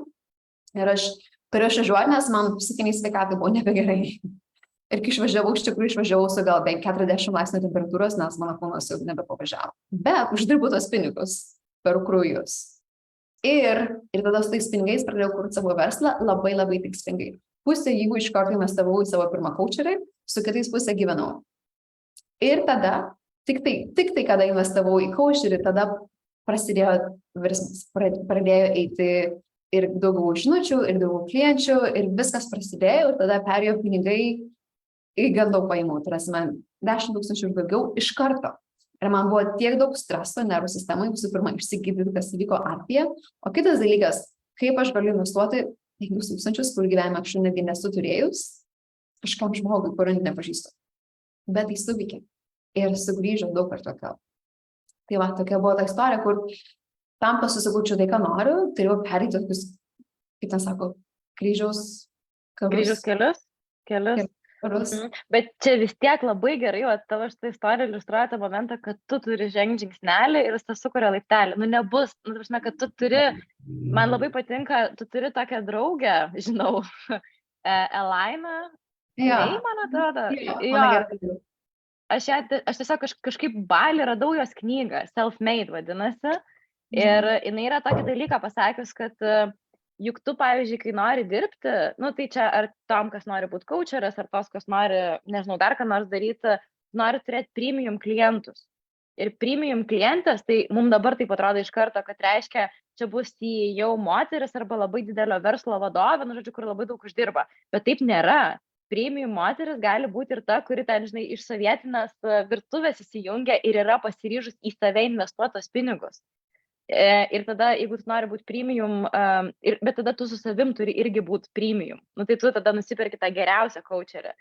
Ir aš turėjau išvažiuoti, nes man psichiniai sveikatai buvo nebegerai. Ir kai išvažiavau, iš tikrųjų išvažiavau su gal 40 laipsnių temperatūros, nes mano kūnas jau nebepavažiavo. Bet uždirbau tos pinigus per krūjus. Ir tada su tais pinigais pradėjau kurti savo verslą labai labai tikslingai. Pusę jeigu iš karto investavau į savo pirmą coacherį, su kitais pusę gyvenau. Ir tada, tik tai kada investavau į coacherį, tada prasidėjo virsmas. Pradėjo eiti ir daugiau žinučių, ir daugiau klienčių, ir viskas prasidėjo, ir tada perėjo pinigai į gan daug paimų, tai rasime 10 000 ir daugiau iš karto. Ir man buvo tiek daug streso nervų sistemai, visų pirma, išsigydyti, kas įvyko apie. O kitas dalykas, kaip aš galiu investuoti 5 000, kur gyvenime aš netgi nesu turėjus, kažkam žmogui, kurio nepažįstu. Bet tai suveikė. Ir sugrįžo daug kartų atgal. Tai va, tokia buvo ta istorija, kur tam, kad susigūčiau tai, ką noriu, turėjau pereiti tokius, kaip ten sako, kryžiaus kelius. Bet čia vis tiek labai gerai, o tavo šitą istoriją iliustruoja tą momentą, kad tu turi žengti žingsnelį ir jis tas sukuria laiptelį. Nebus, kad tu turi, man labai patinka, tu turi tokią draugę, žinau, Elainą, man atrodo. Jo. Aš tiesiog kažkaip Bali radau jos knygą, Self-Made vadinasi, ir jinai yra tokį dalyką pasakius, kad juk tu, pavyzdžiui, kai nori dirbti, tai čia ar tam, kas nori būti coacheras, ar tos, kas nori, nežinau, dar ką nors daryti, nori turėti premium klientus. Ir premium klientas, tai mums dabar taip atrodo iš karto, kad reiškia, čia bus CEO moteris arba labai didelio verslo vadovė, žodžiu, kur labai daug uždirba. Bet taip nėra. Premium moteris gali būti ir ta, kuri ten, žinai, iš sovietinės virtuvės įsijungia ir yra pasiryžus į save investuotos pinigus. Ir tada, jeigu tu nori būti premium, bet tada tu su savim turi irgi būti premium. Tai tu tada nusipirki tą geriausią coacherį.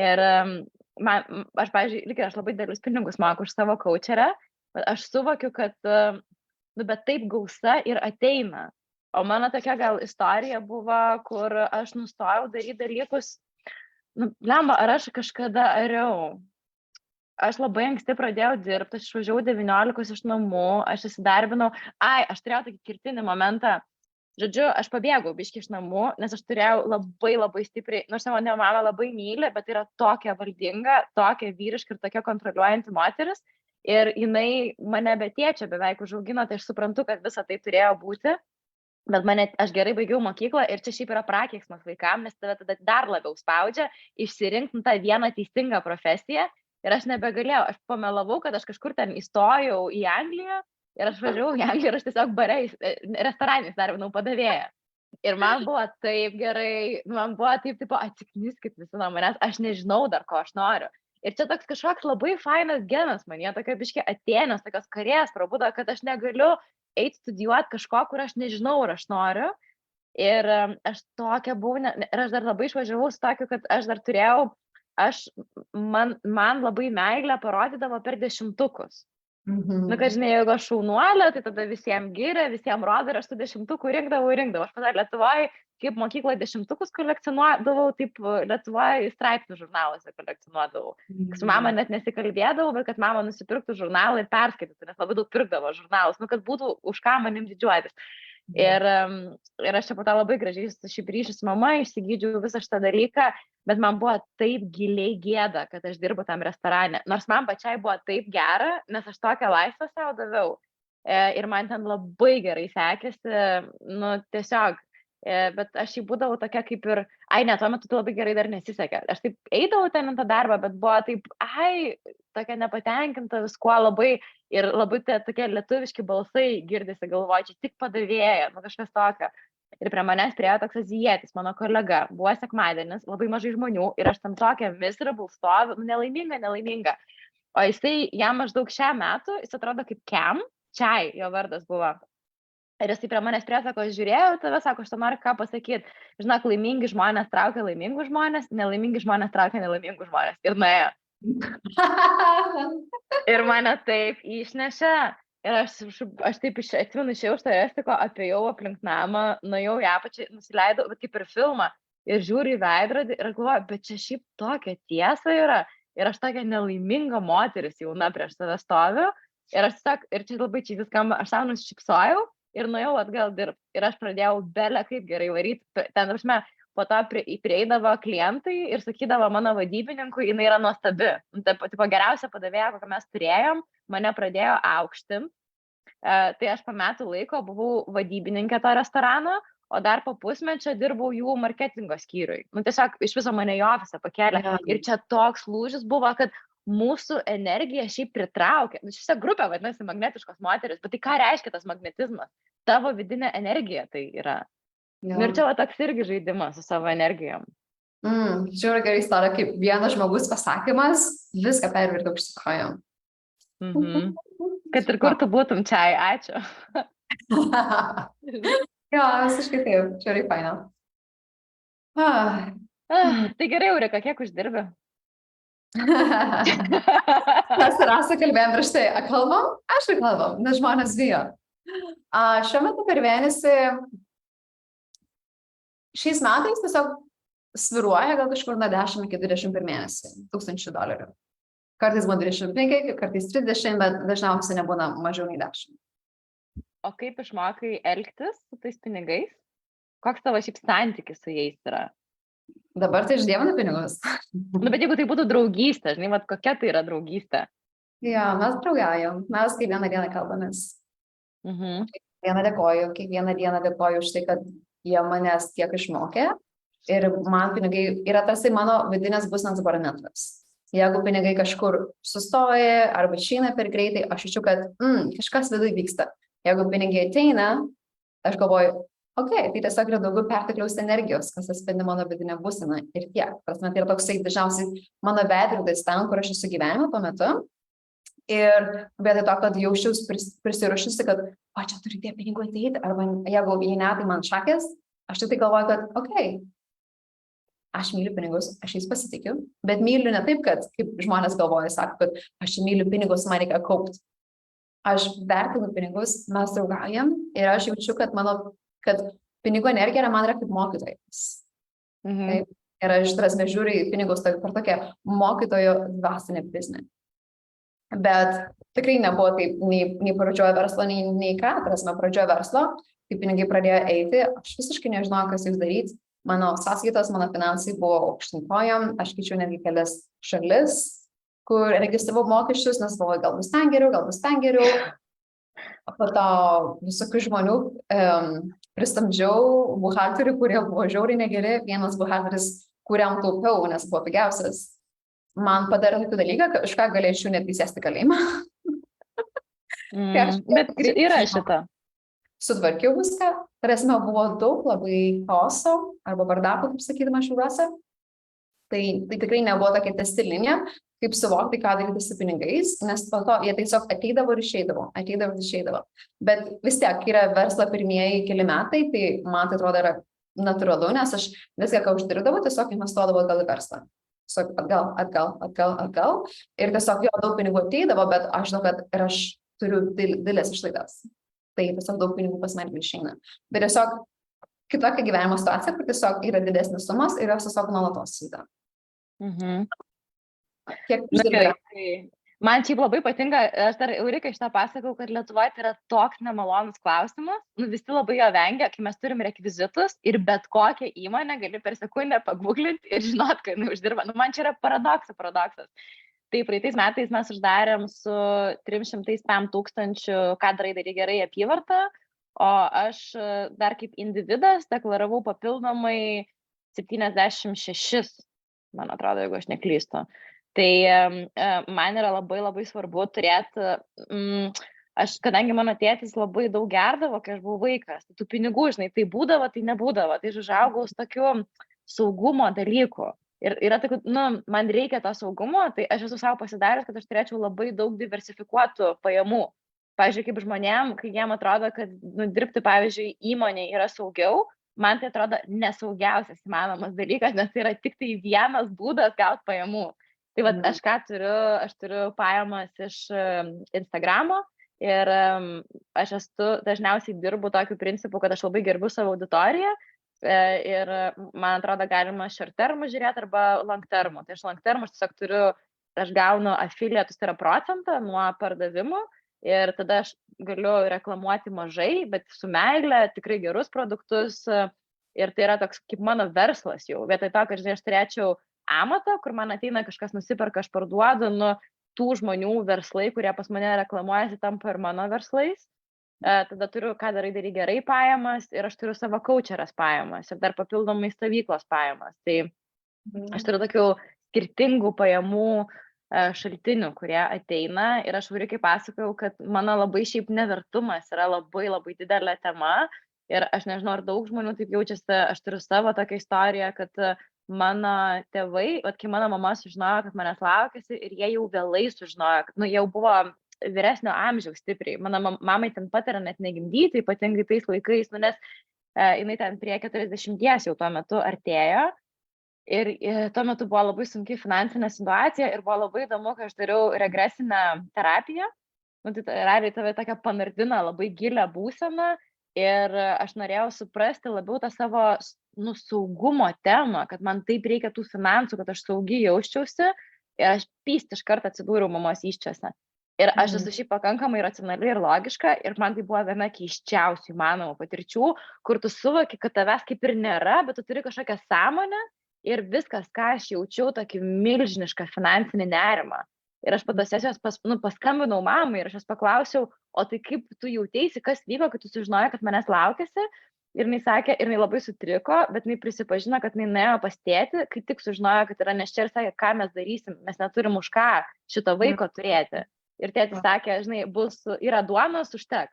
Ir aš, pavyzdžiui, lygiai aš labai didelius pinigus moku už savo coacherę, bet aš suvokiu, kad, bet taip gausa ir ateina. O mano tokia gal istorija buvo, kur aš nustojau daryti dalykus, lemba, ar aš kažkada ariau. Aš labai anksti pradėjau dirbti, aš išvažiavau 19 iš namų, aš įsidarbinau, aš turėjau tokį kirtinį momentą, žodžiu, aš pabėgau biškį iš namų, nes aš turėjau labai labai stipriai, nors mane mama labai myli, bet yra tokia valdinga, tokia vyriška ir tokia kontroliuojanti moteris, ir jinai mane be tėčio beveik užaugino, tai aš suprantu, kad visa tai turėjo būti. Bet aš gerai baigiau mokyklą ir čia šiaip yra prakeiksmas vaikams, nes tave tada dar labiau spaudžia išsirinkti tą vieną teisingą profesiją ir aš nebegalėjau, aš pamelavau, kad aš kažkur ten įstojau į Angliją ir aš važiavau į Angliją ir aš tiesiog restoranais darbinau padavėją. Ir man buvo taip gerai, man buvo taip, atsikniskit visi nuo manęs, aš nežinau dar, ko aš noriu. Ir čia toks kažkoks labai fainas genas man, jie tokia biškė atėnės, tokios karės prabudo, kad aš negaliu eiti studijuoti kažko, kur aš nežinau, ar aš noriu. Ir aš tokia buvau, ir aš dar labai išvažiavau su tokiu, kad aš dar turėjau, man labai meilę parodydavo per 10-tukus. Nu, kad žinai, jeigu aš šaunuolė, tai tada visiems giria, visiems rodo ir aš tų 10-tukų rinkdavau. Aš tada Lietuvoje, kaip mokykloje 10-tukus kolekcionuodavau, taip Lietuvoje straipsnių žurnaluose kolekcionuodavau. Su mama net nesikalbėdavau, bet kad mama nusipirktų žurnalą ir perskaitytų, nes labai daug pirkdavo žurnalus, nu, kad būtų už ką manim didžiuotis. Ir aš čia po to labai gražiai šiaip ryšiu su mama, išsigydžiau visą šitą dalyką, bet man buvo taip giliai gėda, kad aš dirbu tam restorane. Nors man pačiai buvo taip gera, nes aš tokią laisvę savo daviau. Ir man ten labai gerai sekėsi, nu tiesiog. Bet aš jį būdavau tokia kaip ir, ne, tuo metu tai labai gerai dar nesisekė. Aš taip eidavau ten į tą darbą, bet buvo taip, tokia nepatenkinta viskuo labai ir labai tokie lietuviški balsai girdisi, galvoju, čia tik padavėja, nu kažkas tokio. Ir prie manęs priėjo toks azijietis, mano kolega, buvo sekmadienis, labai mažai žmonių ir aš tam tokia miserable stoviu, nelaiminga. O jisai, jam maždaug šiam metu, jis atrodo kaip Kem, Čai, jo vardas buvo. Ir jisai prie manęs prie sako, aš žiūrėjau tave, sako, aš to noriu ką pasakyti. Žinok, laimingi žmonės traukia laimingus žmonės, nelaimingi žmonės traukia nelaimingus žmonės. Ir nuėjo. Ir mane taip išnešė. Ir aš taip atsimenu, išėjau iš to restiko, apėjau aplink namą, nuėjau į apačią, nusileidau, bet kaip ir filmą. Ir žiūriu į veidrodį ir galvoju, bet čia šiaip tokia tiesa yra. Ir aš tokia nelaiminga moteris jauna prieš save stoviu. Ir aš tiesiog, ir čia labai čia skamba, aš savo nusišypsojau. Ir nuėjau atgal dirbti. Ir aš pradėjau belę kaip gerai varyti. Ten, po to prieidavo klientai ir sakydavo mano vadybininkui, jinai yra nuostabi. Taip, geriausia padavėja, kokią mes turėjom, mane pradėjo aukštinti. Tai aš po metų laiko buvau vadybininkė to restorano, o dar po pusmečio dirbau jų marketingo skyriui. Nu, tiesiog iš viso mane į ofisą pakėlė. Ja. Ir čia toks lūžis buvo, kad mūsų energija šiaip pritraukia. Šitą grupę vadinasi magnetiškos moteris, bet tai ką reiškia tas magnetizmas? Tavo vidinė energija tai yra. Ja. Ir čia toks irgi žaidimas su savo energijom. Žiūrėjau gerai istoriją, kaip vienas žmogus pasakymas, viską pervirta užsikojom. Kad ir kur tu būtum čia, ačiū. Jo, visiškai taip, žiūrėjau faina. Tai gerai, Eurika, kiek uždirbi? Mes ir Rasa kalbėjom prieš tai, kalbam? Aš ir kalbam, nes žmonės bijo. Šiuo metu per mėnesį, šiais metais tiesiog sviruoja gal kažkur nuo 10 iki 20 per mėnesį, $1000. Kartais būna 25, kartais 30, bet dažniausiai nebūna mažiau nei 10. O kaip išmokai elgtis su tais pinigais? Koks tavo šiaip santykis su jais yra? Dabar tai išdievinu pinigus. Nu, bet jeigu tai būtų draugystė, žinai, vat kokia tai yra draugystė? Jo, mes draugaujam, mes kiekvieną dieną kalbamės. Kiekvieną dieną dėkoju už tai, kad jie manęs tiek išmokė ir man pinigai yra tarsi mano vidinės būsenos barometras. Jeigu pinigai kažkur sustoja arba išeina per greitai, aš jaučiu, kad kažkas viduje vyksta. Jeigu pinigai ateina, aš galvoju, tai tiesiog yra daugiau pertekliaus energijos, kas atspindi mano vidinę būseną ir tiek. Prasme, tai yra toksai dažniausiai mano veidrodis ten, kur aš esu gyvenime tuo metu. Ir vietoj to, kad jausčiausi prisiruošusi, kad čia turi tie pinigų ateiti, arba jeigu jie ne, tai man šakės, aš tai galvoju, kad aš myliu pinigus, aš jais pasitikiu, bet myliu ne taip, kad kaip žmonės galvoja, sako, kad aš myliu pinigus, man reikia kaupti. Aš vertinu pinigus, mes draugaujam ir aš jaučiu, kad pinigų energija man yra kaip mokytojas. Taip, ir aš prasme žiūriu į pinigus per tokią mokytojo dvasinę prizmę. Bet tikrai nebuvo taip nei pradžioje verslo, nei ką, prasme pradžioje verslo, kai pinigai pradėjo eiti, aš visiškai nežinojau, kas jūs daryti. Mano sąskaitos, mano finansai buvo aukštyn kojom, aš keičiau netgi kelias šalis, kur registravau mokesčius, nes galvoju, gal bus ten geriau. Po to visokių žmonių pristamdžiau, buhalterių, kurie buvo žiauriai negeri. Vienas buhalteris, kuriam taupiau, nes buvo pigiausias, man padarė tokį dalyką, kad už ką galėčiau netgi sėsti kalėjimą. Bet yra šita. Sutvarkiau viską, prasme, buvo daug labai chaoso arba bardako, kaip sakydama šiuose. Tai tikrai nebuvo tokia tęsti linija, kaip suvokti, ką daryti su pinigais, nes po to jie tiesiog ateidavo ir išeidavo. Bet vis tiek, kai yra verslo pirmieji keli metai, tai man tai atrodo yra natūralu, nes aš viską, ką uždirbdavau, tiesiog investuodavau atgal į verslą. Tiesiog atgal. Ir tiesiog jo daug pinigų ateidavo, bet aš žinau, kad ir aš turiu didelės išlaidas. Tai tiesiog daug pinigų pas mane išeina. Bet tiesiog kitokia gyvenimo situacija, kur tiesiog yra didesnis sumas ir jos tiesiog nuolatos įda. Kiek uždirbai? Man šiaip labai patinka, aš dar Eurikai šitą pasakau, kad Lietuvoje tai yra toks nemalonus klausimas, visi labai jo vengia, kai mes turim rekvizitus ir bet kokią įmonę gali per sekundę paguglinti ir žinot, kad jinai uždirba. Man čia yra paradoksas. Tai praeitais metais mes uždarėm su 305 000 ką darai gerai apyvartą, o aš dar kaip individas deklaravau papildomai 76, man atrodo, jeigu aš neklystu. Tai man yra labai svarbu turėti, kadangi mano tėtis labai daug gerdavo, kai aš buvau vaikas, tai tų pinigų, žinai, tai būdavo, tai nebūdavo, tai užaugau su tokiu saugumo dalyku. Ir yra tokių, man reikia to saugumo, tai aš esu savo pasidaręs, kad aš turėčiau labai daug diversifikuotų pajamų. Pavyzdžiui, kaip žmonėm, kai jiem atrodo, kad dirbti, pavyzdžiui, įmonėje yra saugiau, man tai atrodo nesaugiausias įmanomas dalykas, nes tai yra tik tai vienas būdas gauti pajamų. Tai vat, aš turiu pajamas iš Instagramo ir aš dažniausiai dirbu tokiu principu, kad aš labai gerbiu savo auditoriją ir man atrodo galima short termų žiūrėti arba long termų. Tai aš long termų aš gaunu affiliatus, tai yra procentą nuo pardavimų ir tada aš galiu reklamuoti mažai, bet su meile tikrai gerus produktus ir tai yra toks kaip mano verslas jau. Vietoj to, kad aš turėčiau amatą, kur man ateina kažkas nusiperka, aš parduodu, tų žmonių verslai, kurie pas mane reklamuojasi, tampa ir mano verslais. Tada turiu, ką darai gerai pajamas ir aš turiu savo coacherės pajamas ir dar papildomai stovyklos pajamas. Tai aš turiu tokių skirtingų pajamų šaltinių, kurie ateina ir aš Eurikai pasakojau, kad mano labai šiaip nevertumas yra labai didelė tema ir aš nežinau, ar daug žmonių taip jaučiasi, aš turiu savo tokią istoriją, kad mano tėvai, kai mano mama sužinojo, kad manęs laukiasi ir jie jau vėlai sužinojo, kad jau buvo vyresnio amžiaus stipriai. Mano mamai ten patarė net negimdyti, ypatingai tais laikais, nes jinai ten prie 40 jau tuo metu artėjo. Ir tuo metu buvo labai sunki finansinė situacija ir buvo labai įdomu, kai aš dariau regresinę terapiją. Tai realiai tave tokia panardina labai gilią būseną ir aš norėjau suprasti labiau tą savo saugumo temą, kad man taip reikia tų finansų, kad aš saugiai jausčiausi ir aš pyst iš karto atsidūriau mamos įsčiose. Ir aš esu šiaip pakankamai racionali ir logiška ir man tai buvo viena keiščiausių įmanomų patirčių, kur tu suvoki, kad tavęs kaip ir nėra, bet tu turi kažkokią sąmonę ir viskas, ką aš jaučiau, tokį milžinišką finansinį nerimą. Ir aš po tos sesijos paskambinau mamai ir aš jos paklausiau, o tai kaip tu jauteisi, kas vyko, kad tu sužinojai, kad manęs laukiasi. Ir jinai sakė, ir jinai labai sutriko, bet jinai prisipažino, kad jinai nuėjo pas tėtį, kai tik sužinojo, kad yra neščia ir sakė, ką mes darysim, mes neturim už ką šito vaiko turėti. Ir tėtis sakė, žinai, yra duonos, užteks.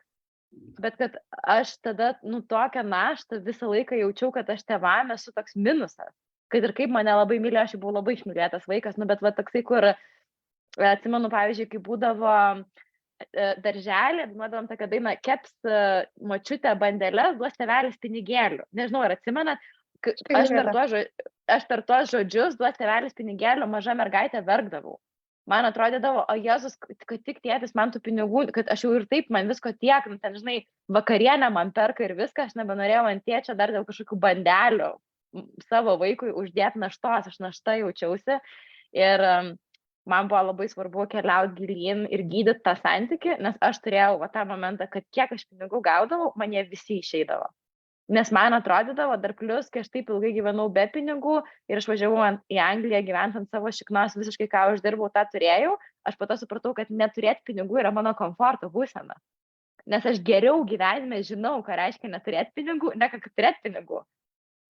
Bet kad aš tada, tokią naštą visą laiką jaučiau, kad aš tėvam esu toks minusas. Kad ir kaip mane labai mylėjo, aš buvau labai išmylėtas vaikas, bet va toksai, kur atsimenu, pavyzdžiui, kai būdavo darželį, duodavom tokią dainą, keps močiutę bandeles, duos tėvelis pinigėlių. Nežinau, ar atsimenat, aš per tuos žodžius, duos tėvelis pinigėlių, maža mergaitė verkdavau. Man atrodydavo, o Jėzus, kad tik tėtis man tų pinigų, kad aš jau ir taip man visko tiek, ten, žinai, vakarienę man perka ir viską, aš nebenorėjau ant tėčio dar dėl kažkokių bandelių savo vaikui uždėti naštos, aš našta jaučiausi. Ir man buvo labai svarbu keliauti gilyn ir gydyti tą santykį, nes aš turėjau tą momentą, kad kiek aš pinigų gaudavau, man jie visi išeidavo. Nes man atrodydavo, dar plius, kai aš taip ilgai gyvenau be pinigų ir išvažiavau į Angliją gyventi ant savo šiknos, visiškai ką uždirbau, tą turėjau, aš po to supratau, kad neturėti pinigų yra mano komforto būsena. Nes aš geriau gyvenime žinau, ką reiškia neturėti pinigų, ne kad turėti pinigų.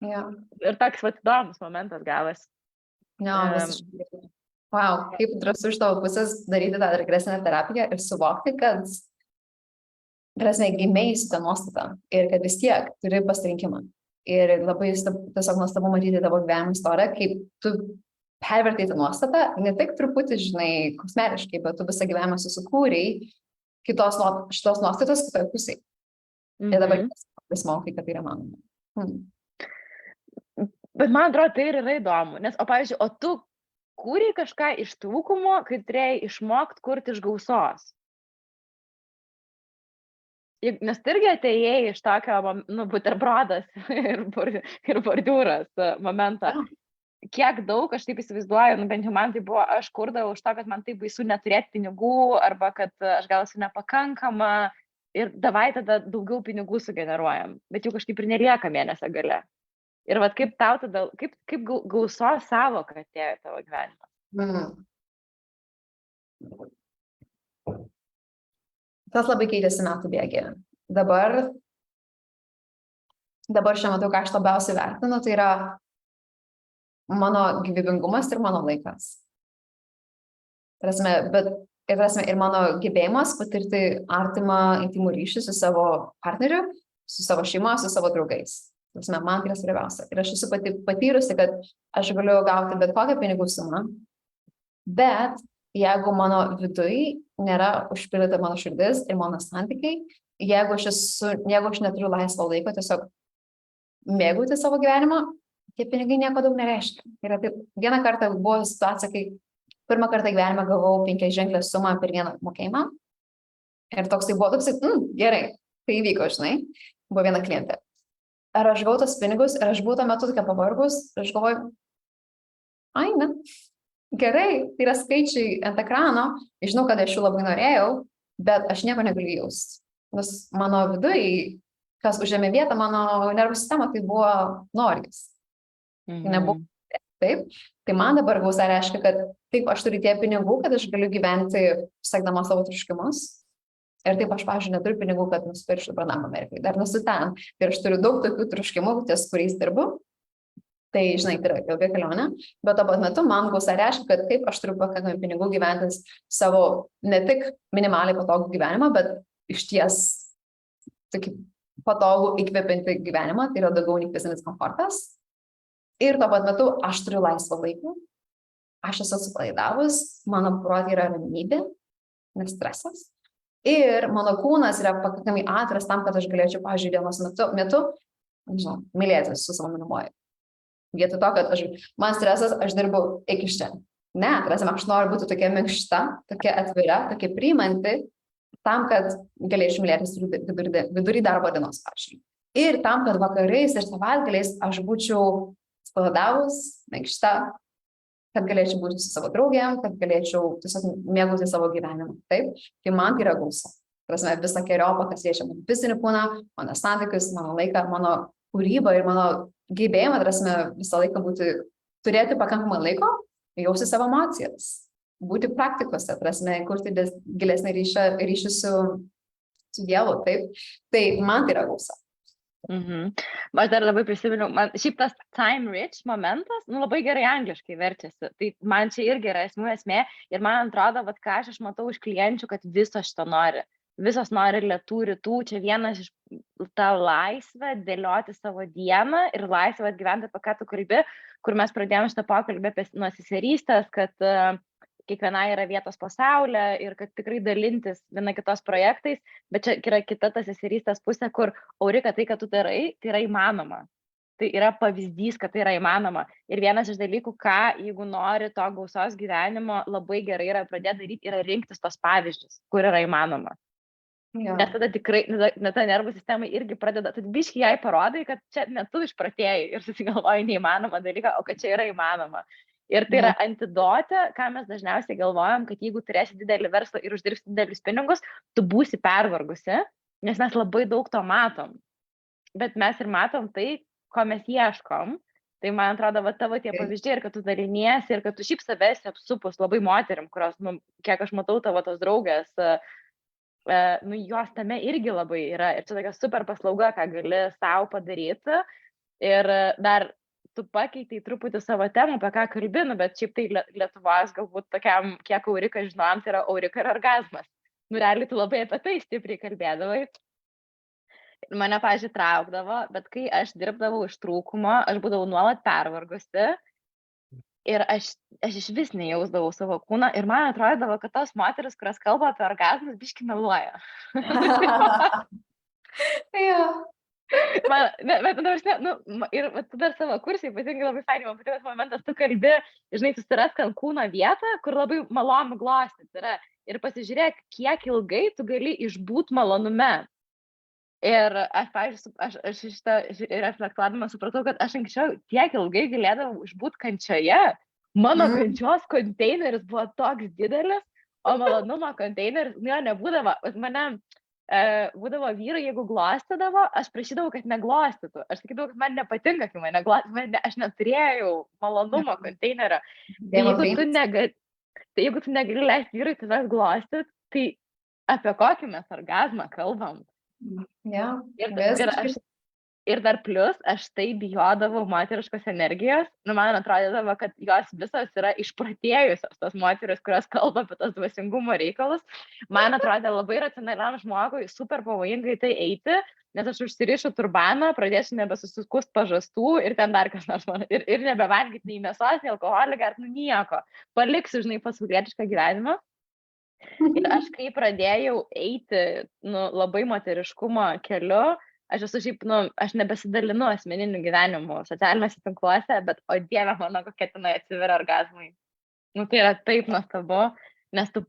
Jo, Ir toks vat įdomus momentas gavas. visiškai. Wow, kaip drąsu iš tavo pusės daryti tą regresinę terapiją ir suvokti, kad gimėjai su tą nuostatą ir kad vis tiek turi pasirinkimą. Ir labai tiesiog nuostabu matyti tavo gyvenimo istoriją, kaip tu pervertai tą nuostatą, ne tik truputį, žinai, kosmetiškai, bet tu visą gyvenimą susikūrei šitos nuostatos kitoje pusėje. Ir dabar pasimokai, kad tai yra manoma. Bet man atrodo, tai ir yra įdomu. Nes, pavyzdžiui, o tu kūrei kažką iš trūkumo, kai turėjai išmokti kurti iš gausos. Nes tu irgi atėjai iš tokio, buterbrodas ir bordiūras momentą. Kiek daug, aš taip įsivaizduoju, bent jau man tai buvo, aš kurdavau už to, kad man taip baisu neturėti pinigų, arba kad aš gal esu nepakankama ir davai tada daugiau pinigų sugeneruojam, bet jau kažkaip ir nelieka mėnesio gale. Ir vat kaip tau tada, kaip gausos savoka atėjo į tavo gyvenimą? Tas labai keitėsi metų bėgyje. Dabar šiuo metu, ką aš labiausiai vertinu, tai yra mano gyvybingumas ir mano laikas. Ir mano gebėjimas patirti artimą intimų ryšį su savo partneriu, su savo šeima, su savo draugais. Man tai yra svarbiausia. Ir aš esu patyrusi, kad aš galiu gauti bet kokią pinigų sumą, bet jeigu mano viduj nėra užpildyta mano širdis ir mano santykiai, jeigu aš neturiu laisvo laiko tiesiog mėgauti savo gyvenimą, tie pinigai nieko daug nereiškia. Ir taip, vieną kartą buvo situacija, kai pirmą kartą gyvenime gavau 5-ženklę sumą per vieną mokėjimą. Ir toksai, gerai, tai įvyko, žinai, buvo viena klientė. Ar aš gavau tos pinigus ir aš buvau tuo metu tokia pavargus, ir aš galvoju, ne. Gerai, tai yra skaičiai ant ekrano, žinau, kad aš jų labai norėjau, bet aš nieko negaliu jausti. Nes mano viduj, kas užėmė vietą, mano nervų sistema, tai buvo noris. Tai nebuvo taip. Tai man dabar gausa reiškia, kad taip, aš turiu tie pinigų, kad aš galiu gyventi siekdama savo troškimus. Ir taip, aš, pavyzdžiui, neturiu pinigų, kad nusipirkčiau namą Amerikai. Dar nesu ten. Ir aš turiu daug tokių troškimų, ties kuriais dirbu. Tai, žinai, tai yra ilga kelionė, bet tuo pat metu man gausa reiškia, kad taip, aš turiu pakankamai pinigų gyventis savo ne tik minimaliai patogų gyvenimą, bet išties tokį patogų įkvepiantį gyvenimą, tai yra daugiau nei fizinis komfortas. Ir tuo pat metu aš turiu laisvą laiką, aš esu atsipalaidavus, mano protė yra ramybė, nestresas. Ir mano kūnas yra pakankamai atviras tam, kad aš galėčiau, pavyzdžiui, dienos metu, mylėtis su savo mylimuoju. Vietoj to, kad man stresas, aš dirbu iki čia. Ne, aš noriu būti tokia minkšta, tokia atvira, tokia priimanti, tam, kad galėčiau mylėtis vidury darbo dienos, pavyzdžiui. Ir tam, kad vakarais ir savaitgaliais aš būčiau atsipalaidavus, minkšta, kad galėčiau būti su savo draugėm, kad galėčiau tiesiog mėgauti savo gyvenimą. Taip, tai man tai yra gausa. Visą keriopą, kas liečia mano fizinį kūną, mano santykius, mano laiką, mano kūrybą ir mano gebėjimą, visą laiką turėti pakankamai laiko, jausti savo emocijas, būti praktikose, kurti gilesnį ryšį su Dievu, taip. Tai man tai yra gausa. Aš dar labai prisimenu, šiaip tas time rich momentas, labai gerai angliškai verčiasi, tai man čia irgi yra esmė ir man atrodo, ką aš matau iš klienčių, kad viso šito nori. Visos nori lėtų rytų, čia vienas iš tą laisvę dėlioti savo dieną ir laisvę atgyventi, apie ką tu kalbi, kur mes pradėjome šitą pokalbį apie nuo seserystės, kad kiekviena yra vietos pasaulyje ir kad tikrai dalintis viena kitos projektais, bet čia yra kita ta seserystės pusė, kur Aurika, tai, kad tu darai, tai yra įmanoma. Tai yra pavyzdys, kad tai yra įmanoma. Ir vienas iš dalykų, jeigu nori to gausos gyvenimo, labai gerai yra pradėti daryti, yra rinktis tos pavyzdžius, kur yra įmanoma. Ja. Nes tada tikrai, net ta nervų sistema irgi pradeda, tad biškai jai parodai, kad čia ne tu išpratėjai ir susigalvoji neįmanomą dalyką, o kad čia yra įmanoma. Ir tai yra antidotė, ką mes dažniausiai galvojam, kad jeigu turėsi didelį verslą ir uždirbsi didelius pinigus, tu būsi pervargusi, nes mes labai daug to matom. bet mes ir matom tai, ko mes ieškom. Tai man atrodo, va tavo tie pavyzdžiai ir kad tu daliniesi ir kad tu šiaip savęs apsupus labai moterim, kurios, nu, kiek aš matau tavo tos draugės, nu, jos tame irgi labai yra. Ir čia tokia super paslauga, ką gali savo padaryti. Ir dar tu pakeitai truputį savo temą, apie ką kalbinu, bet šiaip tai Lietuvos galbūt tokiam, kiek Aurika žinojom, tai yra Aurika ir orgazmas. Nu, realiai tu labai apie tai stipriai kalbėdavai. Mane, pavyzdžiui, traukdavo, bet kai aš dirbdavau iš trūkumo, aš būdavau nuolat pervargusi ir aš iš vis nejausdavau savo kūną ir man atrodydavo, kad tos moteris, kurios kalba apie orgazmus, biški meluoja. Ir tu dar savo kursai, ypatingai labai fainai, man patiko tas momentas, tu kalbi, žinai, susirask ant kūno vietą, kur labai malonu glostyti yra. Ir pasižiūrėk, kiek ilgai tu gali išbūt malonume. Ir aš, pavyzdžiui, aš šitą reflektuodama supratau, kad aš anksčiau tiek ilgai galėdavau išbūt kančioje. Mano kančios konteineris buvo toks didelis, o malonumo konteineris, nu, jo nebūdavo. Mane būdavo vyrai, jeigu glostydavo, aš prašydavau, kad neglostytų. Aš sakydavau, kad man nepatinka, kai mane glostydavo, aš neturėjau malonumo konteinerio. Tai jeigu tu negali leisti vyrai tavęs glostyti, tai apie kokį mes orgazmą kalbam? Ir dar plus, aš tai bijodavau moteriškos energijos, nu, man atrodydavo, kad jos visos yra išpratėjusios, tos moteris, kurios kalba apie tos dvasingumo reikalus. Man atrodė labai racionaliam žmogui super pavojingai tai eiti, nes aš užsirišiu turbaną, pradėsiu nebesusikust pažastų ir ten dar kas nors man, ir nebevalgyti nei mėsos, nei alkoholį, gert, nu nieko. Paliksiu, žinai, pasaulietišką gyvenimą. Ir aš kai pradėjau eiti, nu, labai moteriškumo keliu, aš esu šiaip, nu, aš nebesidalinu asmeniniu gyvenimu socialiniuose tinkluose, bet o dieve mano, kokie tenai atsiveria orgazmai. Nu, tai yra taip nuostabu, nes tu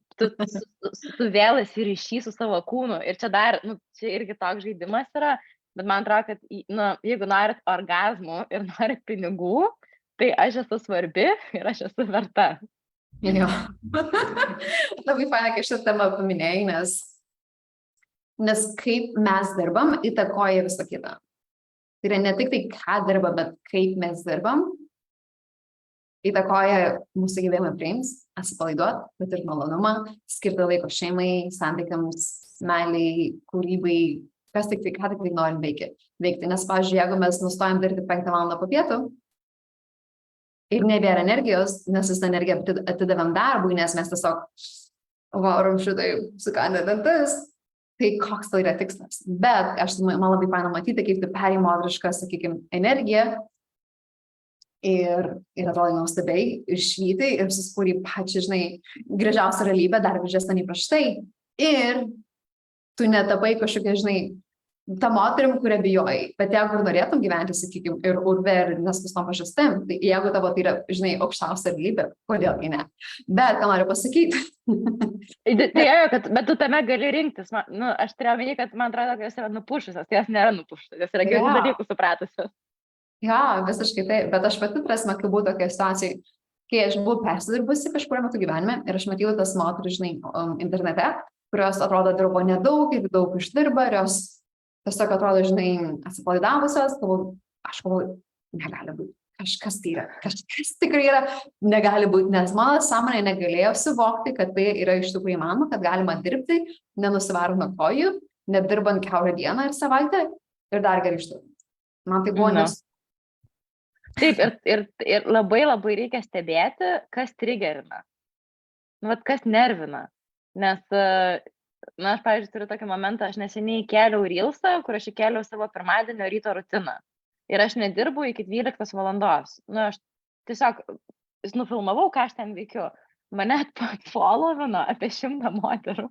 vėl esi ryšys su savo kūnu. Ir čia dar, nu, čia irgi toks žaidimas yra, bet man atrodo, kad, nu, jeigu norit orgazmų ir norit pinigų, tai aš esu svarbi ir aš esu verta. Jo. Labai faina, kai šitą temą paminėjai, nes kaip mes dirbam, įtakoja visą kitą. Tai yra ne tik tai, ką dirba, bet kaip mes dirbam, įtakoja mūsų gyvenimą priims, atsipalaiduot, bet ir malonumą, skirti laiko šeimai, santykiams, meiliai, kūrybai, ką tik tai norim veikti. Nes, pavyzdžiui, jeigu mes nustojam dirbti 5 valandą po pietų, ir nebėra energijos, nes visą energiją atidavėm darbui, nes mes tiesiog varom šitai sukandę dantis, tai koks tai yra tikslas. Bet man labai faina matyti, kaip tu perėjai moterišką, sakykime, energiją ir atrodo nuostabiai, ir švytai, ir susikūrė pačią, žinai, gražiausią realybę, dar gražesnę nei prieš tai. Ir tu netapai kažkokia, žinai, ta moterim, kurią bijojai, bet jeigu ir norėtum gyventi, sakykime, ir urve, ir neskustom pažastim, tai jeigu tavo tai yra, žinai, aukščiausia realybė, kodėl gi ne? Bet, ką noriu pasakyti? Bet tu tame gali rinktis. Nu, aš turėjau omeny, kad man atrodo, kad jos yra nupušusios, tai jos nėra nupušusios, jos yra gerų dalykų supratusios. Ja, visiškai taip, bet aš pati prasme, kai buvau tokia situacija, kai aš buvau persidirbusi kažkuriuo metu gyvenime ir aš matydavau tas moteris, žinai, internete, kurios atrodo dirbo nedaug ir daug išdirba, ir jos tiesiog atrodo, žinai, atsipalaidavusios, aš galvoju, negali būti, kažkas tai yra, kažkas tikrai yra, negali būti, nes mano sąmonė negalėjo suvokti, kad tai yra iš tikrųjų įmanoma, kad galima dirbti, nenusivarant nuo kojų, nedirbant kiaurą dieną ir savaitę ir dar gerai išdirbant. Man tai buvo nes. Taip, ir labai labai reikia stebėti, kas trigerina, kas nervina, nes aš, pavyzdžiui, turiu tokį momentą, aš neseniai kėliau Reelsą, kur aš įkėliau savo pirmadienio ryto rutiną. Ir aš nedirbu iki 12 valandos. Aš tiesiog nufilmavau, ką aš ten veikiu. Mane followino apie 100 moterų.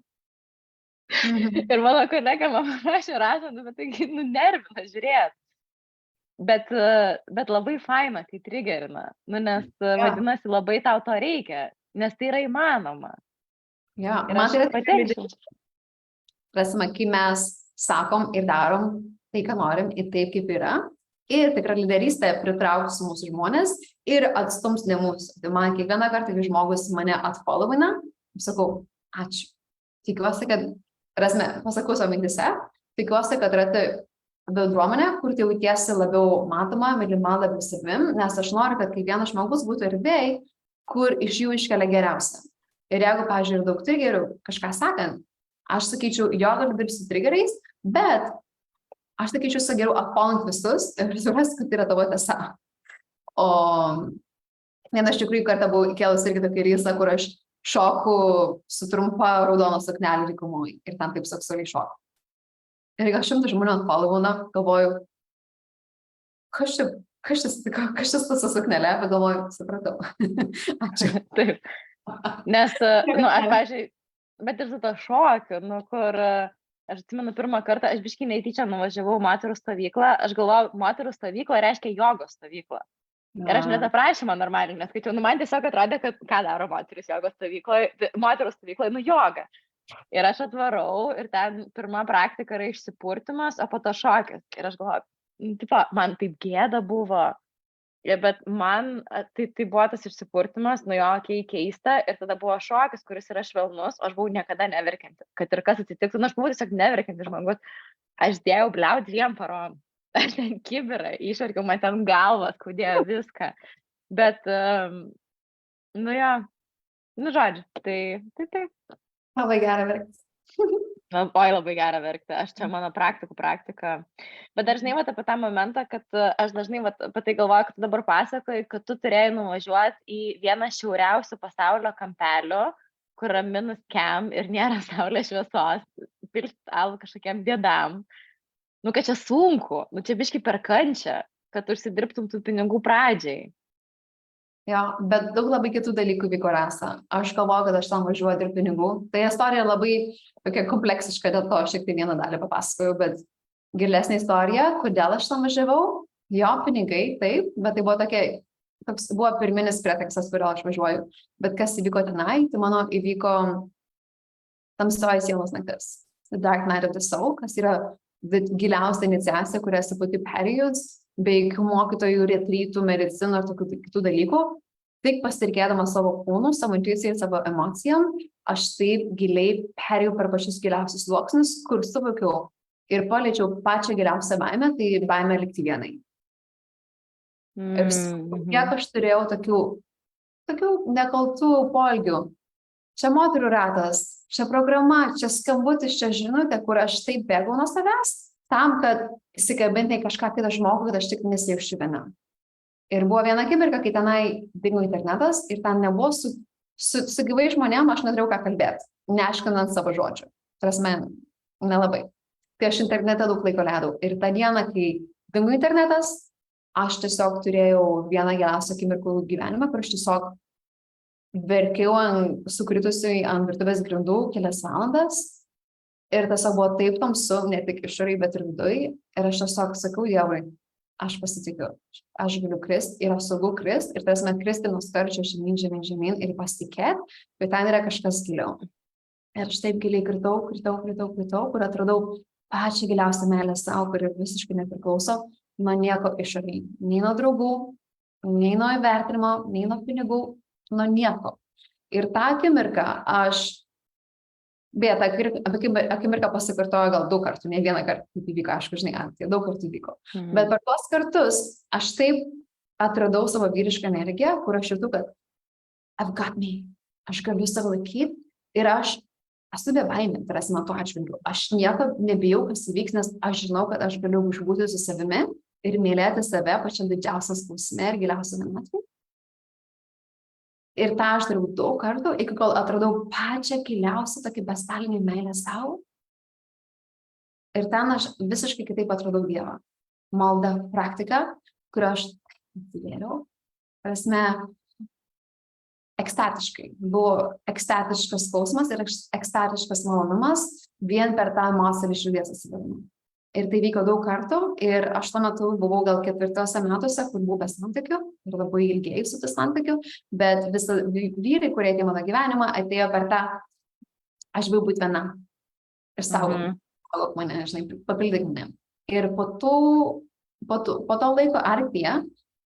Ir mano kolega man rašė, bet tai nervina žiūrėti. Bet labai faina, kai trigerina. Nes vadinasi, labai tau to reikia, nes tai yra įmanoma. Ja, man tai yra patenkinti. Prasme, kai mes sakom ir darom tai, ką norim, ir taip, kaip yra, ir tikra lyderystė pritrauks mūsų žmonės ir atstums ne mūsų. Tai man kiekvieną kartą, kai žmogus mane atfollowina, sakau, ačiū. Tikiuosi, kad, pasakau savo mintise, tikiuosi, kad bendruomenę, kur tu jautiesi labiau matoma, mylima, labiau savim, nes aš noriu, kad kiekvienas žmogus būtų erdvėj, kur iš jų iškelia geriausia. Ir jeigu, pavyzdžiui, ir daug trigerių kažką sakant, aš sakyčiau, jo galiu dirbti su triggeriais, bet aš sakyčiau, geriau apvalint visus ir suprasti, kad tai yra tavo tiesa. O vieną iš tikrųjų kartą buvau įkėlus irgi tokį rysą, kur aš šoku su trumpa raudona suknelė dykumoj ir ten taip seksualiai šoku. Ir gal 100 žmonių ant followina, galvoju, kas čia su suknelė, bet galvoju, supratau. Ačiū. Taip. Nes, aš, pavyzdžiui, bet ir su to šokiu, kur aš atsimenu pirmą kartą, aš biškai netyčia nuvažiavau moterų stovyklą, aš galvojau, moterų stovykla reiškia jogos stovyklą. Ir aš net aprašymą normaliai neskaičiau, man tiesiog atrodė, kad ką daro moteris jogos stovykloje, moterų stovykloje, joga. Ir aš atvarau ir ten pirma praktika yra išsipurtimas, o po to šokis. Ir aš galvoju, man taip gėda buvo, bet man tai buvo tas išsipurtimas, keista, ir tada buvo šokis, kuris yra švelnus, o aš buvau niekada neverkianti, kad ir kas atsitiktų, aš buvau tiesiog neverkianti žmogus, aš dėjau bliau 2 parom. Aš ten kibirą išverkiau, man ten galvą skaudėjo viską. Bet, žodžiu, tai. Labai gera verkti. Labai gera verkti. Aš čia mano praktika. Bet dažnai apie tą momentą, kad aš dažnai apie tai galvoju, kad tu dabar pasakoji, kad tu turėjai nuvažiuoti į vieną šiauriausių pasaulio kampelių, kur yra -kem ir nėra saulės šviesos, pilti alų kažkokiam bėdam. Kad čia sunku, čia biškai per kančią, kad užsidirbtum tų pinigų pradžiai. Jo, bet daug labai kitų dalykų vyko, Rasa. Aš galvoju, kad aš tam važiuoju dirbti pinigų. Tai istorija labai tokia kompleksiška, dėl to aš šiek tiek vieną dalį papasakojau, bet gilesnė istorija, kodėl aš tam važiavau. Jo, pinigai, taip, bet tai buvo toks buvo pirminis pretekstas, kodėl aš važiuoju. Bet kas įvyko tenai, tai mano įvyko tamsioji sielos naktis. The Dark Night of the Soul, kas yra giliausia iniciacija, kurią esu pati perėjus, be jokių mokytojų, retrytų, medicinų ir tokių kitų dalykų, tik pasitikėdama savo kūnu, savo intuicijai, savo emocijom, aš taip giliai perėjau per pačius giliausius sluoksnius, kur suvokiau ir paliečiau pačią giliausią baimę, tai baimę likti vienai. Ir kiek aš turėjau tokių nekaltų poelgių. Čia moterų ratas, čia programa, čia skambutis, čia žinutė, kur aš taip bėgau nuo savęs, tam, kad įsikabinti į kažką kitą žmogų, kad aš tik nesijaučiu viena. Ir buvo viena akimirka, kai tenai dingo internetas ir ten nebuvo su gyvai žmonėm, aš neturėjau ką kalbėti, neaiškinant savo žodžių. Prasme, nelabai. Tai aš internete daug laiko leidau. Ir tą dieną, kai dingo internetas, aš tiesiog turėjau vieną geriausią akimirką gyvenime, kur aš tiesiog verkiau sukritusiai ant virtuvės grindų kelias valandas ir tiesiog buvo taip tamsu, ne tik išoriai, bet ir viduj. Ir aš tiesiog sakau Dievui, aš pasitikiu, aš galiu kristi, yra saugu kristi ir tasme kristi nuo starčio žemyn ir pasitikėti, bet ten yra kažkas giliau. Ir aš taip giliai kritau, kur atradau pačią giliausią meilę savo, kuri visiškai nepriklauso nuo nieko išoriai. Nei nuo draugų, nei nuo įvertinimo, nei nuo pinigų, nuo nieko. Ir tą akimirką tą akimirką pasikartoju gal 2 kartų, ne vieną kartą taip įvyko, aišku, tai daug kartų įvyko. Bet per tuos kartus aš taip atradau savo vyrišką energiją, kur aš jutau, kad I've got me, aš galiu save laikyti ir aš esu bebaimė, tai esi man to atžvilgiu. Aš nieko nebijau, kas įvyks, nes aš žinau, kad aš galiu išbūti su savimi ir mylėti save pačiam didžiausiam skausme ir giliausiam vienatvėje. Ir tą aš dariau 2 kartų, iki kol atradau pačią giliausią tokį bestalinį meilę savo. Ir ten aš visiškai kitaip atradau Dievą. Malda praktika, kurio aš atsivėriau. Prasme, ekstatiškai. Buvo ekstatiškas skausmas ir ekstatiškas malonumas vien per tą emociją iš širdies atsivėrimą. Ir tai vyko 2 kartų ir aš tuo metu buvau gal 4 metuose, kur buvau be santykių ir labai ilgėjusi tų santykių, bet visi vyrai, kurie atėjo mano gyvenimą, atėjo per tą, aš buvau būti viena ir saugok mane, papildyk mane. Ir po to laiko artėje,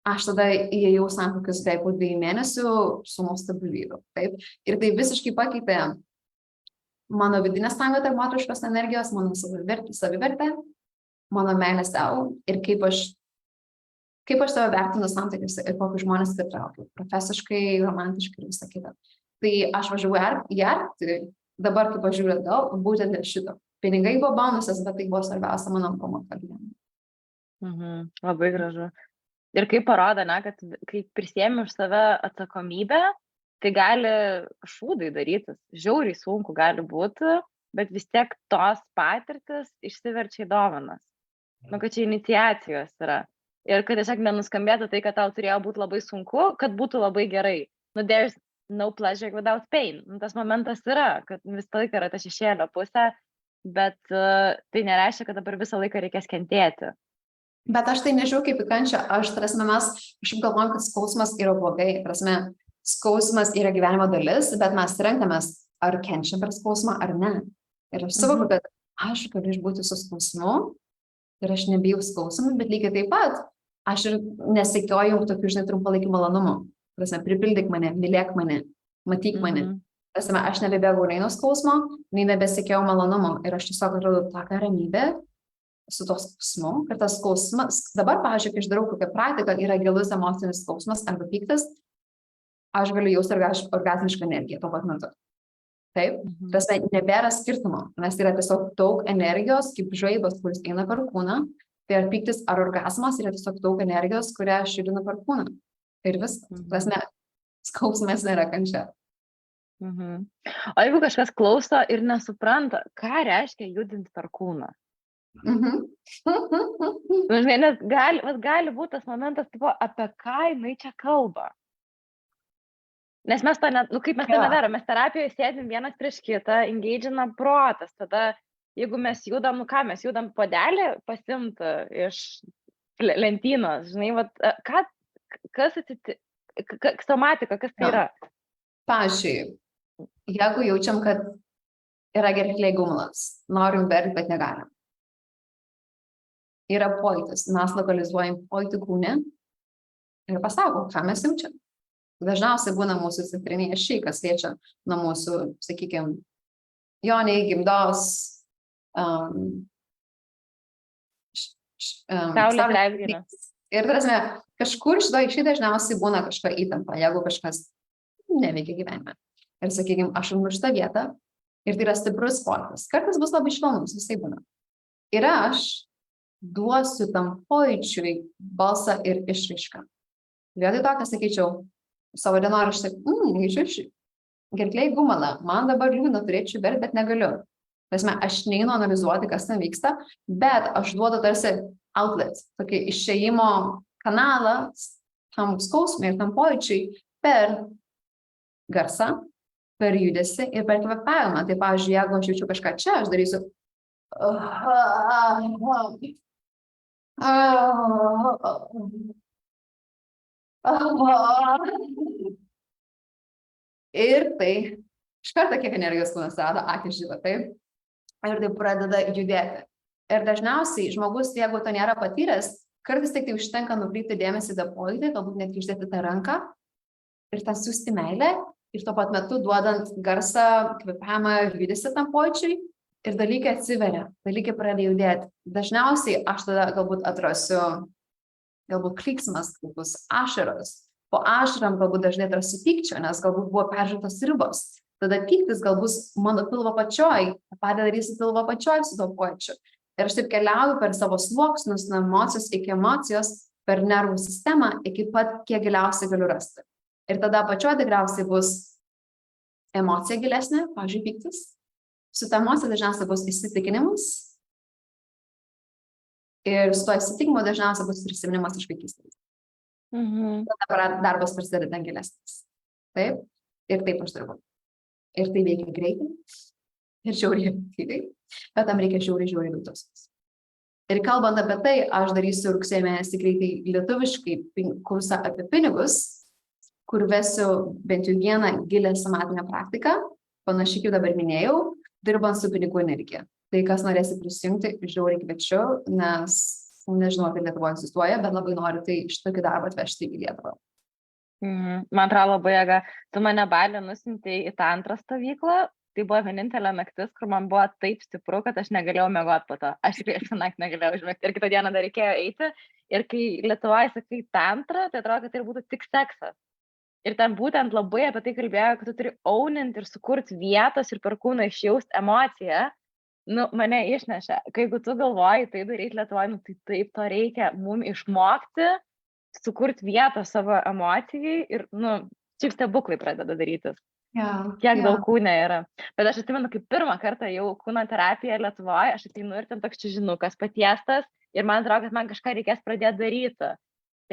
aš tada įėjau santykius taip po 2 mėnesių su nuostabiu vyru. Taip? Ir tai visiškai pakeitė mano vidinę sąjungą tarp moteriškos energijos, mano savivertę, mano meilė savo ir kaip aš save vertinu santykiuose ir kokius žmonės pritraukiu, profesiškai, romantiškai ir visą kitą. Tai aš važiuoju į Arktį, dabar kaip aš žiūriu atgal, būtent dėl šito. Pinigai buvo bonusas, bet tai buvo svarbiausia mano pamoka gyvenime. Labai gražu. Ir kaip parodo, ne, kad kai prisiemi už save atsakomybę, tai gali šūdai darytis. Žiauriai sunku gali būti, bet vis tiek tos patirtis išsiverčia į dovanas. Nu, kad čia iniciacijos yra. Ir kad tiesiog nenuskambėtų tai, kad tau turėjo būti labai sunku, kad būtų labai gerai. Nu, there's no pleasure without pain. Nu, tas momentas yra, kad visą laiką yra ta šešėlio pusė, bet tai nereiškia, kad dabar visą laiką reikės kentėti. Bet aš tai nežiūrėjau kaip į kančią, aš galvojam, kad skausmas yra blogai, skausmas yra gyvenimo dalis, bet mes renkamės, ar kenčiam per skausmą, ar ne. Ir aš suvokiu, kad aš galiu išbūti su skausmu ir aš nebijau skausmų, bet lygiai taip pat aš ir nesekioju tokių, trumpalaikių malonumų. Pripildyk mane, mylėk mane, matyk mane. Aš nebebėgau nei nuo skausmo, nei nebesekėjau malonumo. Ir aš tiesiog atradau tokią ramybę su to skausmu, kad tas skausmas, dabar, pavyzdžiui, kai aš darau kokią praktiką, yra gilus emocinis skausmas arba pyktis, aš galiu jausti orgasmišką energiją tuo pat metu. Taip? Nebėra skirtumo, nes tai yra tiesiog daug energijos, kaip žaibas, kuris eina per kūną, tai ar pyktis, ar orgasmas yra tiesiog daug energijos, kurią aš judinu per kūną. Ir viskas, skausmas nėra kančia. O jeigu kažkas klauso ir nesupranta, ką reiškia judinti per kūną? Žinai, nes gali būti tas momentas, tipo, apie ką jinai čia kalba. Nes mes to kaip mes to nedarom, mes terapijoje sėdim vienas prieš kitą, engage'ina protas, tada jeigu mes judam, mes judam puodelį pasimti iš lentynos, žinai, kas somatika, kas tai yra? Pavyzdžiui, jeigu jaučiam, kad yra gerklėj gumulas, norim verkti, bet negalim. Yra pojūtis, mes lokalizuojam pojūtį kūne ir pasakom, ką mes jaučiam. Dažniausiai būna mūsų centriniai ašiai, kas liečia nuo mūsų, sakykime, joniai, gimdos, saulės leidinio. Ir kažkur šitoj ašiai dažniausiai būna kažko įtampa, jeigu kažkas neveikia gyvenime. Ir sakykime, aš imu šitą vietą ir tai yra stiprus pojūtis. Kartais bus labai švelnus, visai būna. Ir aš duosiu tam pojūčiui balsą ir išraišką. Vietoj to, ką sakyčiau, savo dienoraštį, jaučiu gerklėj gumalą, man dabar liūdna, turėčiau verkti, bet negaliu. Aš neinu analizuoti, kas ten vyksta, bet aš duodu tarsi outlet, tokį išėjimo kanalą tam skausmui ir tam pojūčiui per garsą, per judesį ir per kvėpavimą. Tai, pavyzdžiui, jeigu aš jaučiu kažką čia, aš darysiu ir tai iš karto kiek energijos kūnas rado, akis žyva, taip? Ir tai pradeda judėti. Ir dažniausiai žmogus, jeigu to nėra patyręs, kartais tik tai užtenka nukreipti dėmesį į pojūtį, galbūt net išdėti tą ranką ir tą siųsti meilę ir tuo pat metu duodant garsą, kvėpavimą ir judesį tam pojūčiui ir dalykai atsiveria, dalykai pradeda judėti. Dažniausiai aš tada galbūt atrasiu galbūt klyksmas, galbūt ašaros. Po ašaram galbūt dažnai atrasiu pykčio, nes galbūt buvo peržengtos ribos. Tada pyktis galbūt mano pilvo pačioj, padarysiu pilvo pačioj su to pojūčiu. Ir aš taip keliauju per savo sluoksnius, nuo emocijos iki emocijos, per nervų sistemą, iki pat kiek giliausiai galiu rasti. Ir tada pačioj tikriausiai bus emocija gilesnė, pavyzdžiui, pyktis. Su ta emocija dažniausiai bus įsitikinimas. Ir su to įsitikinimu dažniausiai bus prisiminimas iš vaikystės. Tada darbas prasideda ten gilesnis. Taip? Ir taip aš dirbu. Ir tai veikia greitai. Ir žiauriai efektyviai. Bet tam reikia žiauriai daug tiesos. Ir kalbant apie tai, aš darysiu rugsėjo mėnesį greitai lietuviškai kursą apie pinigus, kur vesiu bent jau vieną gilę somatinę praktiką, panašiai kaip dabar minėjau, dirbant su pinigų energija. Tai kas norėsi prisijungti, žiauriai kviečiu, nes nežinau, ar tai Lietuvoje egzistuoja, bet labai noriu tai šitokį darbą atvežti į Lietuvą. Man atrodo labai jėga, tu mane Balį nusintei į tą antrą stovyklą, tai buvo vienintelė naktis, kur man buvo taip stipru, kad aš negalėjau miegoti po to. Aš tikrai visą naktį negalėjau užmigti. Ir kitą dieną dar reikėjo eiti. Ir kai Lietuvoje sakai tantra, tai atrodo, kad tai būtų tik seksas. Ir ten būtent labai apie tai kalbėjo, kad tu turi ownint ir sukurti vietos ir per kūną išjausti emociją. Nu, mane išnešė. Kai tu galvoji, tai daryti Lietuvoje, nu, tai taip to reikia mums išmokti, sukurti vietą savo emocijai ir, nu, šiaip stebuklai pradeda darytis. Kiek daug kūne yra. Bet aš atsimenu, kaip pirmą kartą jau kūno terapija Lietuvoje, aš ateinu ir ten toks čiužinukas patiestas ir man atrodo, kad man kažką reikės pradėti daryti.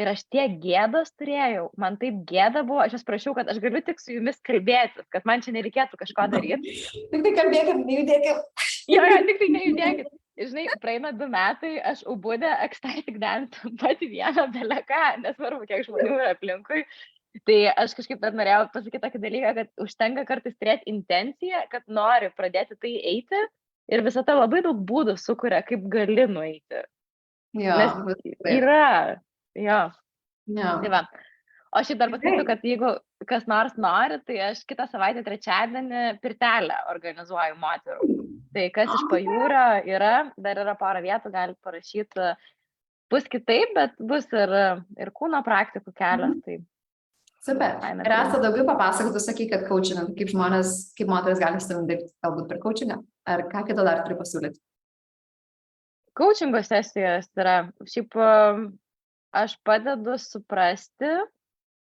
Ir aš tiek gėdos turėjau, man taip gėda buvo, aš jas prašiau, kad aš galiu tik su jumis kalbėtis, kad man čia nereikėtų kažko daryti. Tik tai kalbėkim, nejudėkim. Jo, tik tai nejudėkit. Ir žinai, praeina 2 metai, aš ubudė, ecstatic dance, pati vieną beleką, nesvarbu, kiek žmonių yra aplinkui. Tai aš kažkaip dar norėjau pasakyti tokį dalyką, kad užtenka kartais turėti intenciją, kad nori pradėti tai eiti ir visata labai daug būdų sukuria, kaip gali nueiti. Jo, nes yra. Jo. Tai va. O šiaip dar pasakysiu, kad jeigu kas nors nori, tai aš kitą savaitę trečiadienį pirtelę organizuoju moterų. Tai kas iš Pajūrio yra, dar yra porą vietų, galite parašyti. Bus kitaip, bet bus ir kūno praktikų kelias. Tai super. Ir esate daugiau papasakotų, sakai, kad coachinant, kaip žmonės, kaip moteris gali su tavim dirbti, galbūt per coachingą, ar ką kito dar turi pasiūlyti? Coachingo sesijos yra, šiaip aš padedu suprasti,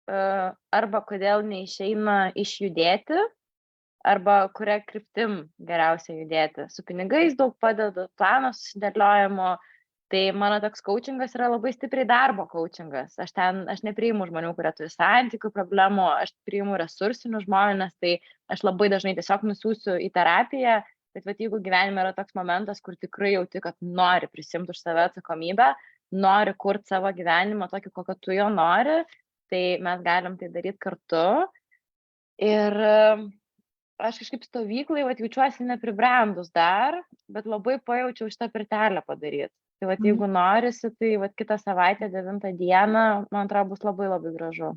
arba kodėl neišeina išjudėti, arba kuria kryptim geriausia judėti. Su pinigais daug padedu, plano susidėliojimo. Tai mano toks coachingas yra labai stipriai darbo coachingas. Aš nepriimu žmonių, kurie turi santykių problemų, aš priimu resursinius žmonės, tai aš labai dažnai tiesiog nusiųsiu į terapiją, bet jeigu gyvenime yra toks momentas, kur tikrai jauti, kad nori prisimti už save atsakomybę, nori kurti savo gyvenimą tokį, kokio tu jo nori, tai mes galim tai daryti kartu. Ir aš kažkaip stovyklai jaučiuosi nepribrendus dar, bet labai pajaučiau šitą pirtelę padaryti. Tai jeigu norisi, tai kitą savaitę, 9 dieną, man atrodo, bus labai labai gražu.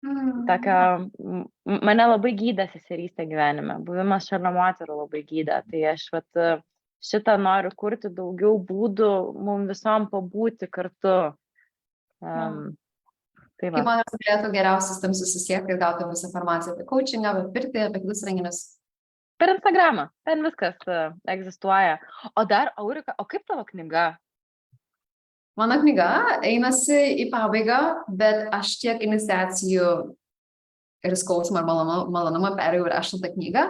Mane labai gydė seserystė gyvenime, buvimas šalia moterų labai gydė. Tai aš šitą noriu kurti daugiau būdų mums visom pabūti kartu. Kaip manęs galėtų geriausias tam susisiekti ir gauti visą informaciją apie coachingą, apie pirtį, apie kitus renginius? Per Instagramą, ten viskas egzistuoja. O dar, Aurika, o kaip tavo knyga? Mano knyga einasi į pabaigą, bet aš tiek iniciacijų ir skausmą ir malonumą perėjau ir 8 knygą,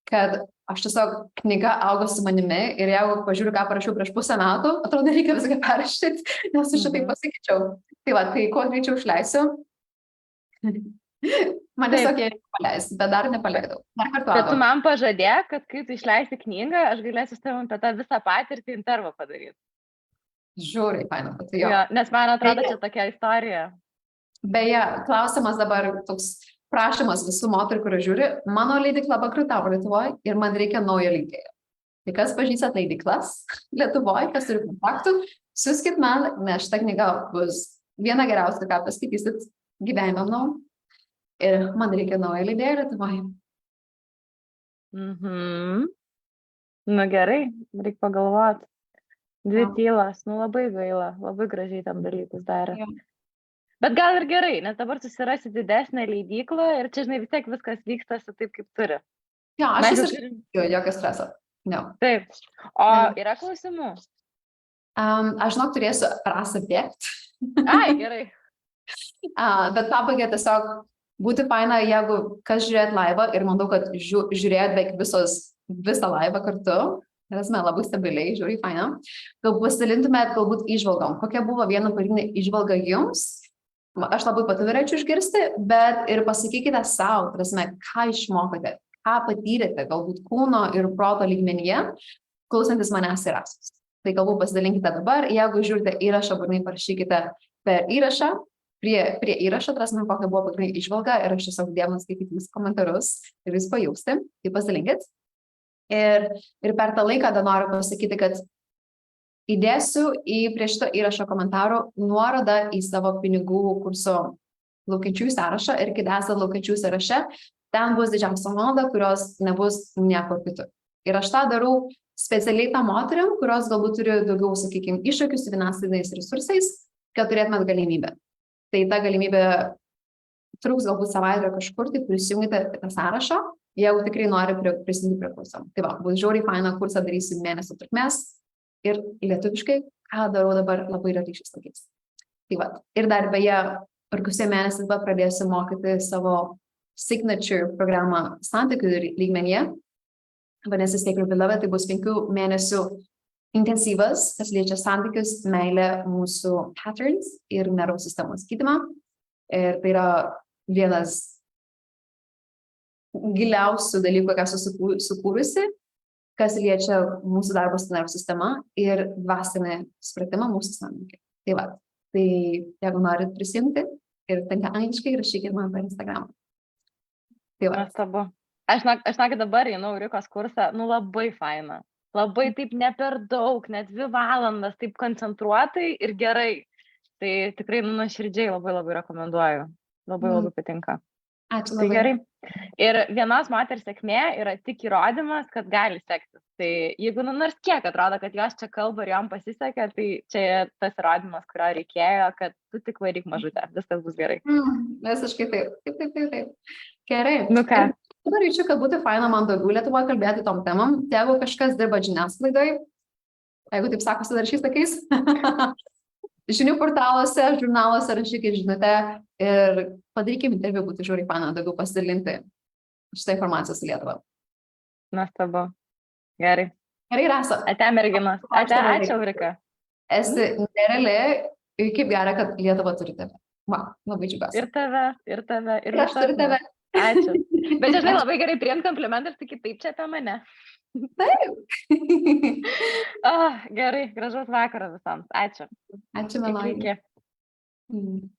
kad aš tiesiog knyga augo su manimi ir jeigu pažiūriu, ką parašiau prieš pusę metų, atrodo, reikia viską perrašyti, nes aš šitaip pasakyčiau. Tai kuo greičiau išleisiu. Man tiesiog jie paleisti, bet dar nepaleidau. Bet tu man pažadėk, kad kai tu išleisi knygą, aš galėsiu su tavim apie tą visą patirtį intervą padaryti. Žiūrai, faina. Jo, nes man atrodo, čia tokia istorija. Beje, klausimas dabar toks prašymas visų moterų, kurie žiūri, mano leidykla bankrutavo Lietuvoje ir man reikia naujo leidėjo. Tai kas pažįstat leidyklas Lietuvoje, kas turi kontaktų, siųskit man, nes šita knyga bus viena geriausia, ką paskaitysit gyvenime, ir man reikia naujo leidėjo Lietuvoje. Nu gerai, reikia pagalvoti. 2 tylas, labai gaila, labai gražiai tam dalykus darė. Bet gal ir gerai, nes dabar susirasi didesnę leidyklą ir čia, žinai, vis tiek viskas vykstasi taip, kaip turi. Jo, aš jokio streso. Taip. O yra klausimų? Aš žinok, turėsiu rasą bėgti. Ai, gerai. Bet pabaigia tiesiog būti faina, jeigu kas žiūrėt laivą ir manau, kad žiūrėt beveik visą laivą kartu. Esame labai stabiliai, žiūri, faina. Gal pasidalintumėt galbūt įžvalgom. Kokia buvo viena pagrindinė įžvalga jums? Aš labai pati norėčiau išgirsti, bet ir pasakykite savo, ką išmokote, ką patyrėte, galbūt kūno ir proto lygmenyje, klausantis manęs ir Rasos. Tai galbūt pasidalinkite dabar, jeigu žiūrite įrašą, būtinai parašykite per įrašą, prie įrašo, kokia buvo pagrindinė įžvalga ir aš tiesiog dėmą skaityti jūsų komentarus ir jūs pajausti, tai pasidalinkit. Ir per tą laiką dar noriu pasakyti, kad įdėsiu prie šito įrašo komentarų nuorodą į savo pinigų kurso laukiančiųjų sąrašą ir kai esate laukiančiųjų sąraše, ten bus didžiausia nuolaida, kurios nebus niekur kitur. Ir aš tą darau specialiai tam moteriam, kurios galbūt turi daugiau, sakykime, iššūkių su finansiniais resursais, kad turėtumėt galimybę. Tai ta galimybė truks galbūt savaitę kažkur, tai prisijungite tą sąrašą, jeigu tikrai nori prisijungti prie kurso. Tai va, bus žiauriai faina kursą darysim mėnesio trukmės ir lietuviškai, ką darau dabar labai retai šiais laikais. Tai va, ir dar beje, rugsėjo mėnesį pradėsiu mokyti savo signature programą santykių lygmenyje. Vadinasi, Stay Club Beloved, tai bus 5 mėnesių intensyvas, kas liečia santykius, meilę, mūsų patterns ir nervų sistemos gydymą. Ir tai yra vienas giliausių dalykų, ką esu sukūrusi, kas liečia mūsų darbą su nervų sistema ir dvasinį supratimą mūsų santykių. Tai va, tai jeigu norit prisijungti ir tenka angliškai, rašykit man per Instagramą. Tai va. Nuostabu. Aš žinokit, dabar einu Eurikos kursą, labai faina. Labai taip ne per daug, net 2 valandas, taip koncentruotai ir gerai. Tai tikrai nuoširdžiai labai rekomenduoju. Labai patinka. Ačiū Tai labai. gerai. Ir vienos moters sėkmė yra tik įrodymas, kad gali sektis. Tai jeigu nors kiek atrodo, kad jos čia kalba ir jom pasisekė, tai čia tas įrodymas, kurio reikėjo, kad tu tik varyk mažutę, viskas bus gerai. Visiškai taip. Gerai. Nu ką? Dabar jaučiu, kad būtų faina man daugiau Lietuvoje kalbėti tom temam. Jeigu kažkas dirba žiniasklaidoj, jeigu taip sakosi dar šiais laikais, žinių portaluose, žurnaluose rašykit žinutę ir padarykim interviu, būtų žiauriai faina daugiau pasidalinti šitą informaciją su Lietuva. Nuostabu. Gerai. Gerai, Rasa. Ate merginos. Ačiū, Eurika. Esi nereali ir kaip gera, kad Lietuva turi tave. Va, labai džiugiuosi. Ir tave. Ir aš turiu tave. Ačiū. Bet žinai, labai gerai priimt komplimentus, tai kitaip čia apie mane. Taip. Gerai, gražaus vakaro visams. Ačiū. Ačiū, Melodija. Iki.